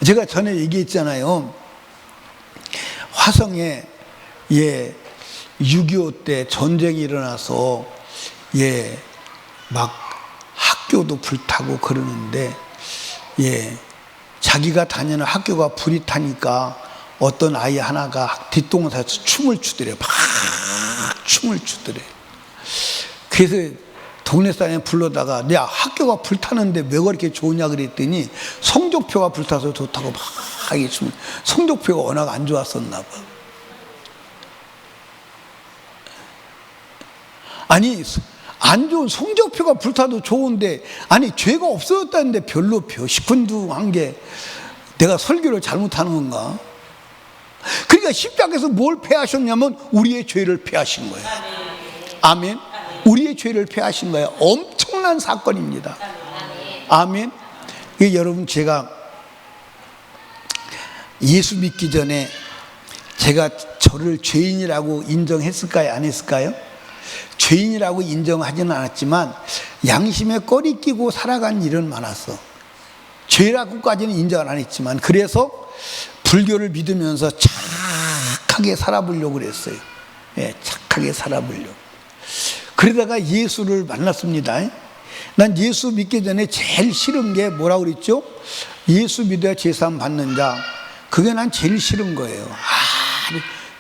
제가 전에 얘기했잖아요. 화성에 6.25 때 전쟁이 일어나서 막 학교도 불타고 그러는데 자기가 다니는 학교가 불이 타니까 어떤 아이 하나가 뒷동산에서 춤을 추더래. 막 춤을 추더래. 그래서 동네 사람이 불러다가 내 학교가 불타는데 왜 그렇게 좋으냐 그랬더니 성적표가 불타서 좋다고 막 하겠지만 성적표가 워낙 안 좋았었나 봐. 아니 안 좋은 성적표가 불타도 좋은데 아니 죄가 없어졌다는데 별로 시큰둥한 게 내가 설교를 잘못하는 건가? 그러니까 십자가에서 뭘 패하셨냐면 우리의 죄를 패하신 거예요. 아멘. 우리의 죄를 패하신 거예요. 엄청난 사건입니다. 아멘. 여러분 제가 예수 믿기 전에 제가 저를 죄인이라고 인정했을까요? 안 했을까요? 죄인이라고 인정하지는 않았지만 양심에 꺼리 끼고 살아간 일은 많았어. 죄라고까지는 인정을 안 했지만 그래서 불교를 믿으면서 착하게 살아보려고 그랬어요. 예, 착하게 살아보려고. 그러다가 예수를 만났습니다. 난 예수 믿기 전에 제일 싫은 게 뭐라고 그랬죠? 예수 믿어야 제사함 받는 자. 그게 난 제일 싫은 거예요.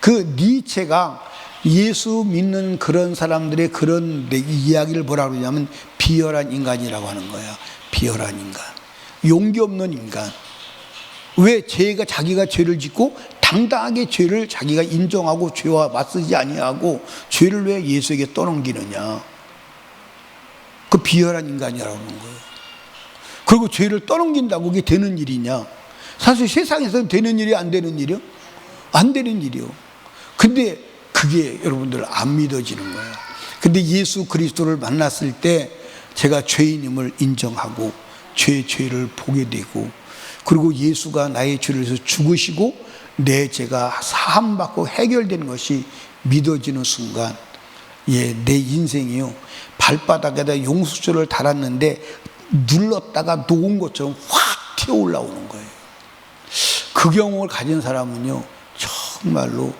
그 니체가 예수 믿는 그런 사람들의 그런 이야기를 뭐라고 그러냐면 비열한 인간이라고 하는 거야. 비열한 인간. 용기 없는 인간. 왜 자기가 죄를 짓고 당당하게 죄를 자기가 인정하고 죄와 맞서지 아니하고 죄를 왜 예수에게 떠넘기느냐. 그 비열한 인간이라고 하는 거예요. 그리고 죄를 떠넘긴다고 그게 되는 일이냐. 사실 세상에서는 되는 일이 안 되는 일이요? 안 되는 일이요. 근데 그게 여러분들 안 믿어지는 거예요. 근데 예수 그리스도를 만났을 때 제가 죄인임을 인정하고 죄를 보게 되고 그리고 예수가 나의 죄를 위해서 죽으시고 내 죄가 사함받고 해결되는 것이 믿어지는 순간 내 인생이요 발바닥에다 용수철을 달았는데 눌렀다가 녹은 것처럼 확 튀어 올라오는 거예요. 그 경험을 가진 사람은요 정말로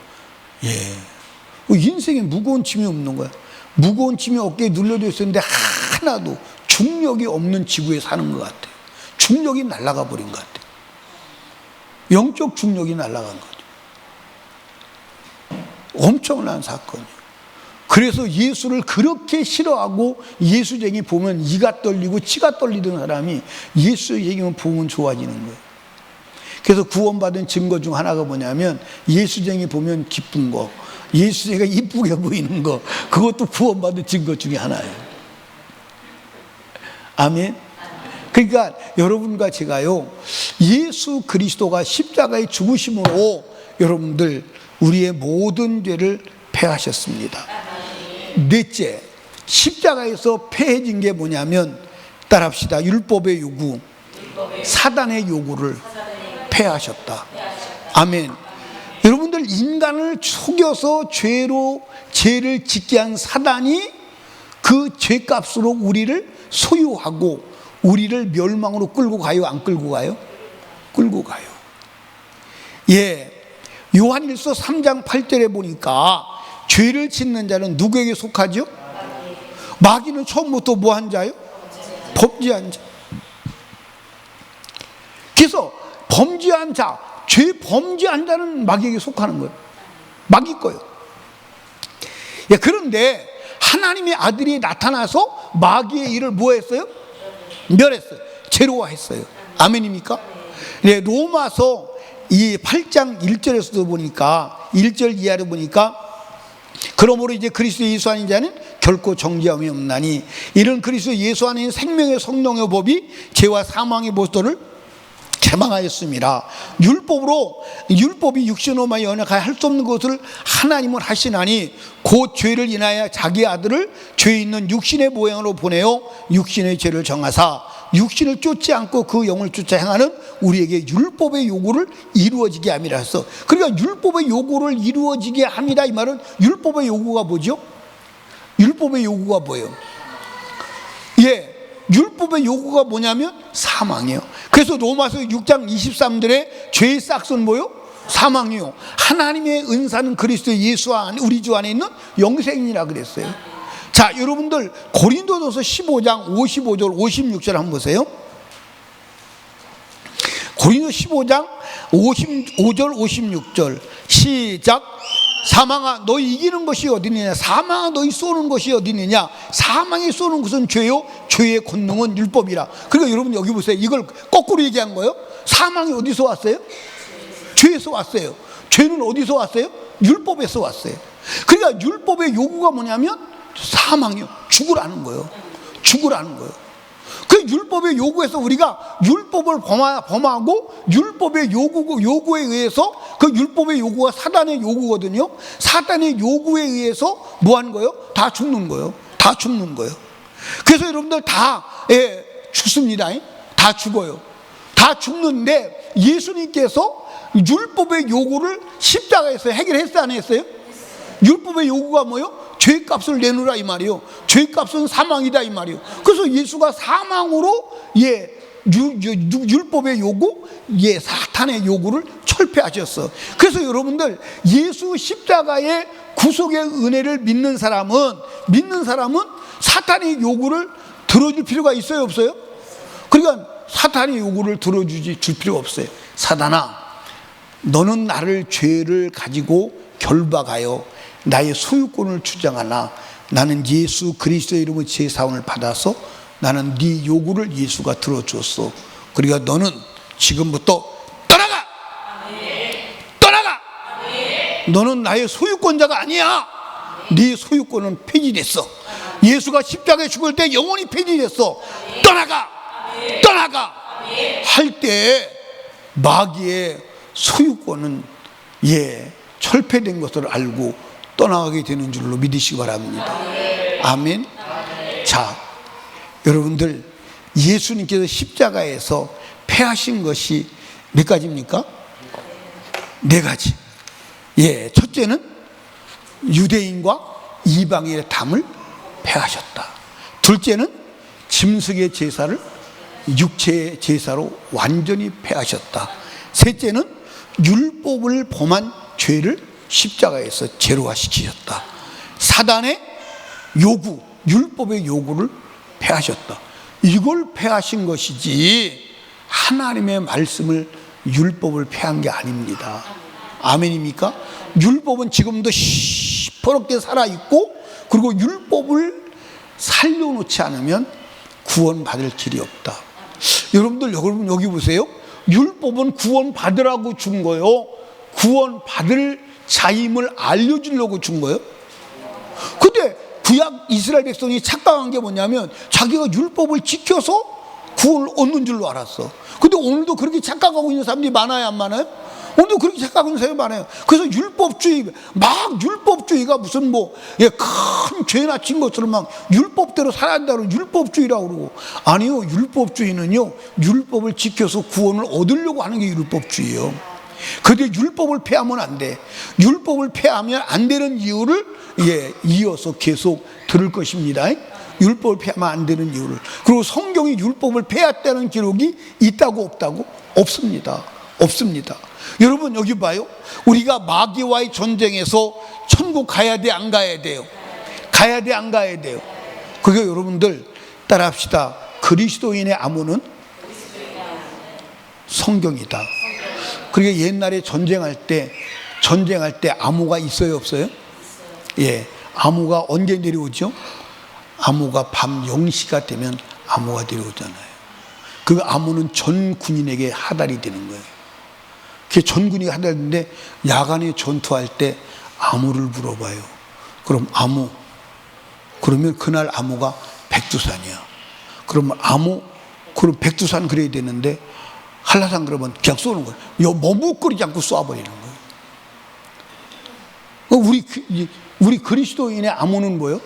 인생에 무거운 짐이 없는 거야. 무거운 짐이 어깨에 눌려져 있었는데 하나도 중력이 없는 지구에 사는 것 같아요. 중력이 날아가 버린 것 같아요. 영적 중력이 날아간 거죠. 엄청난 사건이에요. 그래서 예수를 그렇게 싫어하고 예수쟁이 보면 이가 떨리고 치가 떨리던 사람이 예수 얘기만 보면 좋아지는 거예요. 그래서 구원받은 증거 중 하나가 뭐냐면 예수쟁이 보면 기쁜 거, 예수쟁이가 이쁘게 보이는 거, 그것도 구원받은 증거 중에 하나예요. 아멘. 그러니까 여러분과 제가요 예수 그리스도가 십자가의 죽으심으로 여러분들 우리의 모든 죄를 패하셨습니다. 넷째, 십자가에서 패해진 게 뭐냐면 따라합시다. 율법의 요구, 사단의 요구를 패하셨다. 아멘. 여러분들 인간을 속여서 죄를 짓게 한 사단이 그 죄값으로 우리를 소유하고 우리를 멸망으로 끌고 가요? 안 끌고 가요? 끌고 가요. 요한일서 3장 8절에 보니까 죄를 짓는 자는 누구에게 속하죠? 마귀는 처음부터 뭐 한 자요? 범죄한 자. 그래서 범죄한 자, 죄 범죄한 자는 마귀에게 속하는 거예요. 마귀 거예요. 그런데 하나님의 아들이 나타나서 마귀의 일을 뭐 했어요? 멸했어요. 제로화했어요. 아멘입니까? 로마서 이 8장 1절에서도 보니까 1절 이하를 보니까 그러므로 이제 그리스도 예수 안인 자는 결코 정죄함이 없나니 이런 그리스도 예수 안에 생명의 성령의 법이 죄와 사망의 보도를 개망하였습니다. 율법이 육신으로만 연약하여 할 수 없는 것을 하나님은 하시나니 곧 죄를 인하여 자기 아들을 죄 있는 육신의 모양으로 보내어 육신의 죄를 정하사 육신을 쫓지 않고 그 영을 쫓아 행하는 우리에게 율법의 요구를 이루어지게 함이라 했어. 그러니까 율법의 요구를 이루어지게 함이라 이 말은 율법의 요구가 뭐죠? 율법의 요구가 뭐예요? 율법의 요구가 뭐냐면 사망이에요. 그래서 로마서 6장 23절에 죄의 싹은 뭐요? 사망이요. 하나님의 은사는 그리스도 예수 안에 우리 주 안에 있는 영생이라 그랬어요. 자, 여러분들 고린도전서 15장 55절 56절 한번 보세요. 고린도 15장 55절 56절 시작. 사망아 너희 이기는 것이 어디느냐, 사망아 너희 쏘는 것이 어디느냐. 사망이 쏘는 것은 죄요, 죄의 권능은 율법이라. 그러니까 여러분 여기 보세요. 이걸 거꾸로 얘기한 거예요. 사망이 어디서 왔어요? 죄에서 왔어요. 죄는 어디서 왔어요? 율법에서 왔어요. 그러니까 율법의 요구가 뭐냐면 사망이요, 죽으라는 거예요. 죽으라는 거예요. 그 율법의 요구에서 우리가 율법을 범하고 율법의 요구에 의해서, 그 율법의 요구가 사단의 요구거든요. 사단의 요구에 의해서 뭐 하는 거예요? 다 죽는 거예요. 다 죽는 거예요. 그래서 여러분들 다 죽습니다. 다 죽어요. 다 죽는데 예수님께서 율법의 요구를 십자가에서 해결했어요, 안 했어요? 율법의 요구가 뭐요? 죄값을 내놓으라 이 말이요. 죄값은 사망이다 이 말이요. 그래서 예수가 사망으로 율법의 요구, 사탄의 요구를 철폐하셨어. 그래서 여러분들 예수 십자가의 구속의 은혜를 믿는 사람은 사탄의 요구를 들어줄 필요가 있어요, 없어요? 그러니까 사탄의 요구를 줄 필요가 없어요. 사탄아, 너는 나를 죄를 가지고 결박하여 나의 소유권을 주장하나 나는 예수 그리스도의 이름으로 제사함을 받아서 나는 네 요구를 예수가 들어줬어. 그러니까 너는 지금부터 떠나가. 떠나가. 너는 나의 소유권자가 아니야. 네 소유권은 폐지됐어. 예수가 십자가에 죽을 때 영원히 폐지됐어. 떠나가. 떠나가 할 때 마귀의 소유권은 철폐된 것을 알고 떠나가게 되는 줄로 믿으시기 바랍니다. 아멘. 자, 여러분들 예수님께서 십자가에서 폐하신 것이 몇 가지입니까? 네 가지. 첫째는 유대인과 이방인의 담을 폐하셨다. 둘째는 짐승의 제사를 육체의 제사로 완전히 폐하셨다. 셋째는 율법을 범한 죄를 십자가에서 제로화시키셨다. 사단의 요구, 율법의 요구를 폐하셨다. 이걸 폐하신 것이지 하나님의 말씀을, 율법을 폐한 게 아닙니다. 아멘입니까? 율법은 지금도 시퍼렇게 살아있고, 그리고 율법을 살려놓지 않으면 구원받을 길이 없다. 여러분들 여기 보세요. 율법은 구원받으라고 준 거요, 구원받을 자임을 알려주려고 준 거예요. 근데 구약 이스라엘 백성이 착각한 게 뭐냐면 자기가 율법을 지켜서 구원을 얻는 줄로 알았어. 근데 오늘도 그렇게 착각하고 있는 사람들이 많아요, 안 많아요? 오늘도 그렇게 착각하고 있는 사람이 많아요. 그래서 율법주의가 무슨 큰 죄나 친 것처럼 막 율법대로 살아야 한다는 율법주의라고 그러고, 아니요, 율법주의는요, 율법을 지켜서 구원을 얻으려고 하는 게 율법주의예요. 그런데 율법을 폐하면 안 돼. 율법을 폐하면 안 되는 이유를 이어서 계속 들을 것입니다. 율법을 폐하면 안 되는 이유를. 그리고 성경이 율법을 폐했다는 기록이 있다고 없다고? 없습니다. 없습니다. 여러분 여기 봐요. 우리가 마귀와의 전쟁에서 천국 가야 돼, 안 가야 돼요? 가야 돼, 안 가야 돼요? 그게 여러분들 따라합시다. 그리스도인의 암호는 성경이다. 그러니까 옛날에 전쟁할 때 암호가 있어요, 없어요? 암호가 언제 내려오죠? 암호가 밤 0시가 되면 암호가 내려오잖아요. 그 암호는 전 군인에게 하달이 되는 거예요. 그게 전 군인이 하달인데, 야간에 전투할 때 암호를 물어봐요. 그럼 암호, 그러면 그날 암호가 백두산이야. 그러면 그럼 백두산 그래야 되는데 한라산 그러면 그냥 쏘는 거예요. 머뭇거리지 않고 쏴버리는 거예요. 우리 그리스도인의 암호는 뭐예요?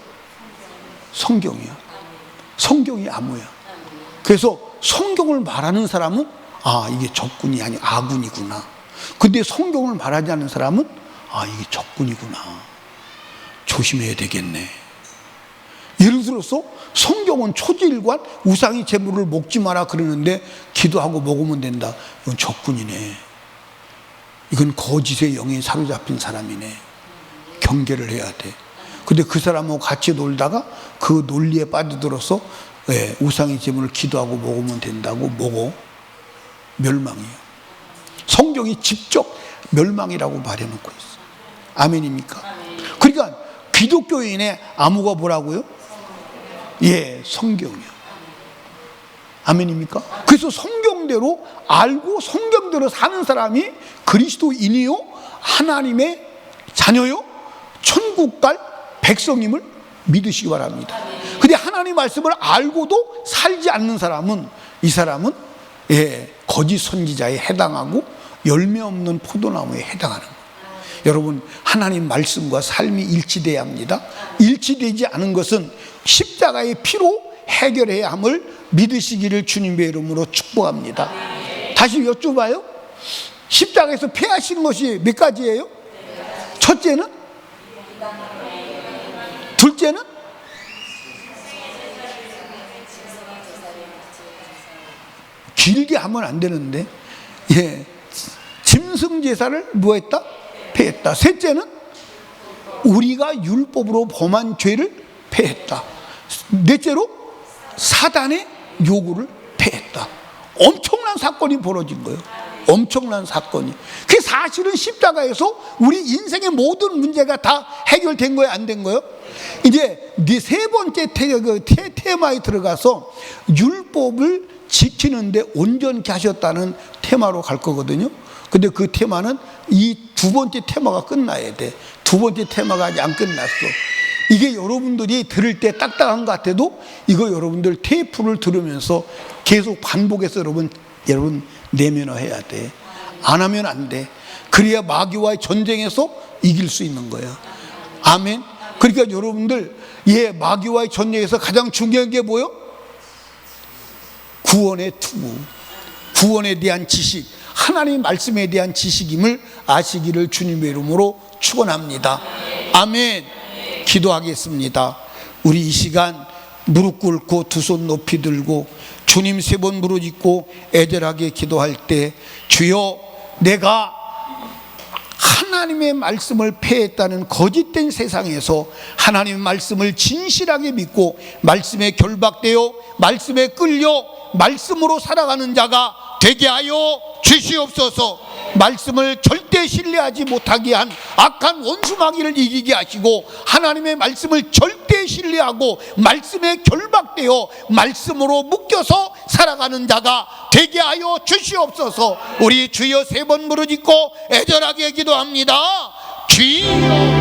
성경이야. 성경이 암호야. 그래서 성경을 말하는 사람은 이게 적군이 아니 아군이구나. 근데 성경을 말하지 않는 사람은 이게 적군이구나. 조심해야 되겠네. 예를 들어서 성경은 초지일관 우상의 제물을 먹지 마라 그러는데 기도하고 먹으면 된다. 이건 적군이네. 이건 거짓의 영에 사로잡힌 사람이네. 경계를 해야 돼. 근데 그 사람하고 같이 놀다가 그 논리에 빠져들어서 우상의 제물을 기도하고 먹으면 된다고 먹어. 멸망이에요. 성경이 직접 멸망이라고 말해놓고 있어. 아멘입니까? 그러니까 기독교인의 암호가 뭐라고요? 예, 성경이요. 아멘입니까? 그래서 성경대로 알고 성경대로 사는 사람이 그리스도인이요, 하나님의 자녀요, 천국 갈 백성임을 믿으시기 바랍니다. 근데 하나님 말씀을 알고도 살지 않는 사람은, 이 사람은 거짓 선지자에 해당하고 열매 없는 포도나무에 해당하는 거예요. 여러분, 하나님 말씀과 삶이 일치돼야 합니다. 일치되지 않은 것은 십자가의 피로 해결해야 함을 믿으시기를 주님의 이름으로 축복합니다. 다시 여쭤봐요. 십자가에서 폐하시는 것이 몇 가지예요? 첫째는? 둘째는? 길게 하면 안 되는데, 짐승 제사를 뭐 했다? 폐했다. 셋째는? 우리가 율법으로 범한 죄를 폐했다. 넷째로? 사단의 요구를 폐했다. 엄청난 사건이 벌어진 거예요. 엄청난 사건이. 그 사실은 십자가에서 우리 인생의 모든 문제가 다 해결된 거예요, 안 된 거예요? 이제 세 번째 테마에 들어가서 율법을 지키는데 온전케 하셨다는 테마로 갈 거거든요. 근데 그 테마는 이 두 번째 테마가 끝나야 돼. 두 번째 테마가 아직 안 끝났어. 이게 여러분들이 들을 때 딱딱한 것 같아도 이거 여러분들 테이프를 들으면서 계속 반복해서 여러분 내면화해야 돼. 안 하면 안 돼. 그래야 마귀와의 전쟁에서 이길 수 있는 거야. 아멘. 그러니까 여러분들, 마귀와의 전쟁에서 가장 중요한 게 뭐요? 구원의 투구, 구원에 대한 지식, 하나님 말씀에 대한 지식임을 아시기를 주님의 이름으로 축원합니다. 아멘. 기도하겠습니다. 우리 이 시간 무릎 꿇고 두 손 높이 들고 주님 3번 부르짖고 애절하게 기도할 때, 주여, 내가 하나님의 말씀을 폐했다는 거짓된 세상에서 하나님의 말씀을 진실하게 믿고 말씀에 결박되어 말씀에 끌려 말씀으로 살아가는 자가 되게 하여 주시옵소서. 말씀을 절대 신뢰하지 못하게 한 악한 원수 마귀를 이기게 하시고 하나님의 말씀을 절대 신뢰하고 말씀에 결박되어 말씀으로 묶여서 살아가는 자가 되게 하여 주시옵소서. 우리 주여 3번 부르짖고 애절하게 기도합니다. 주여.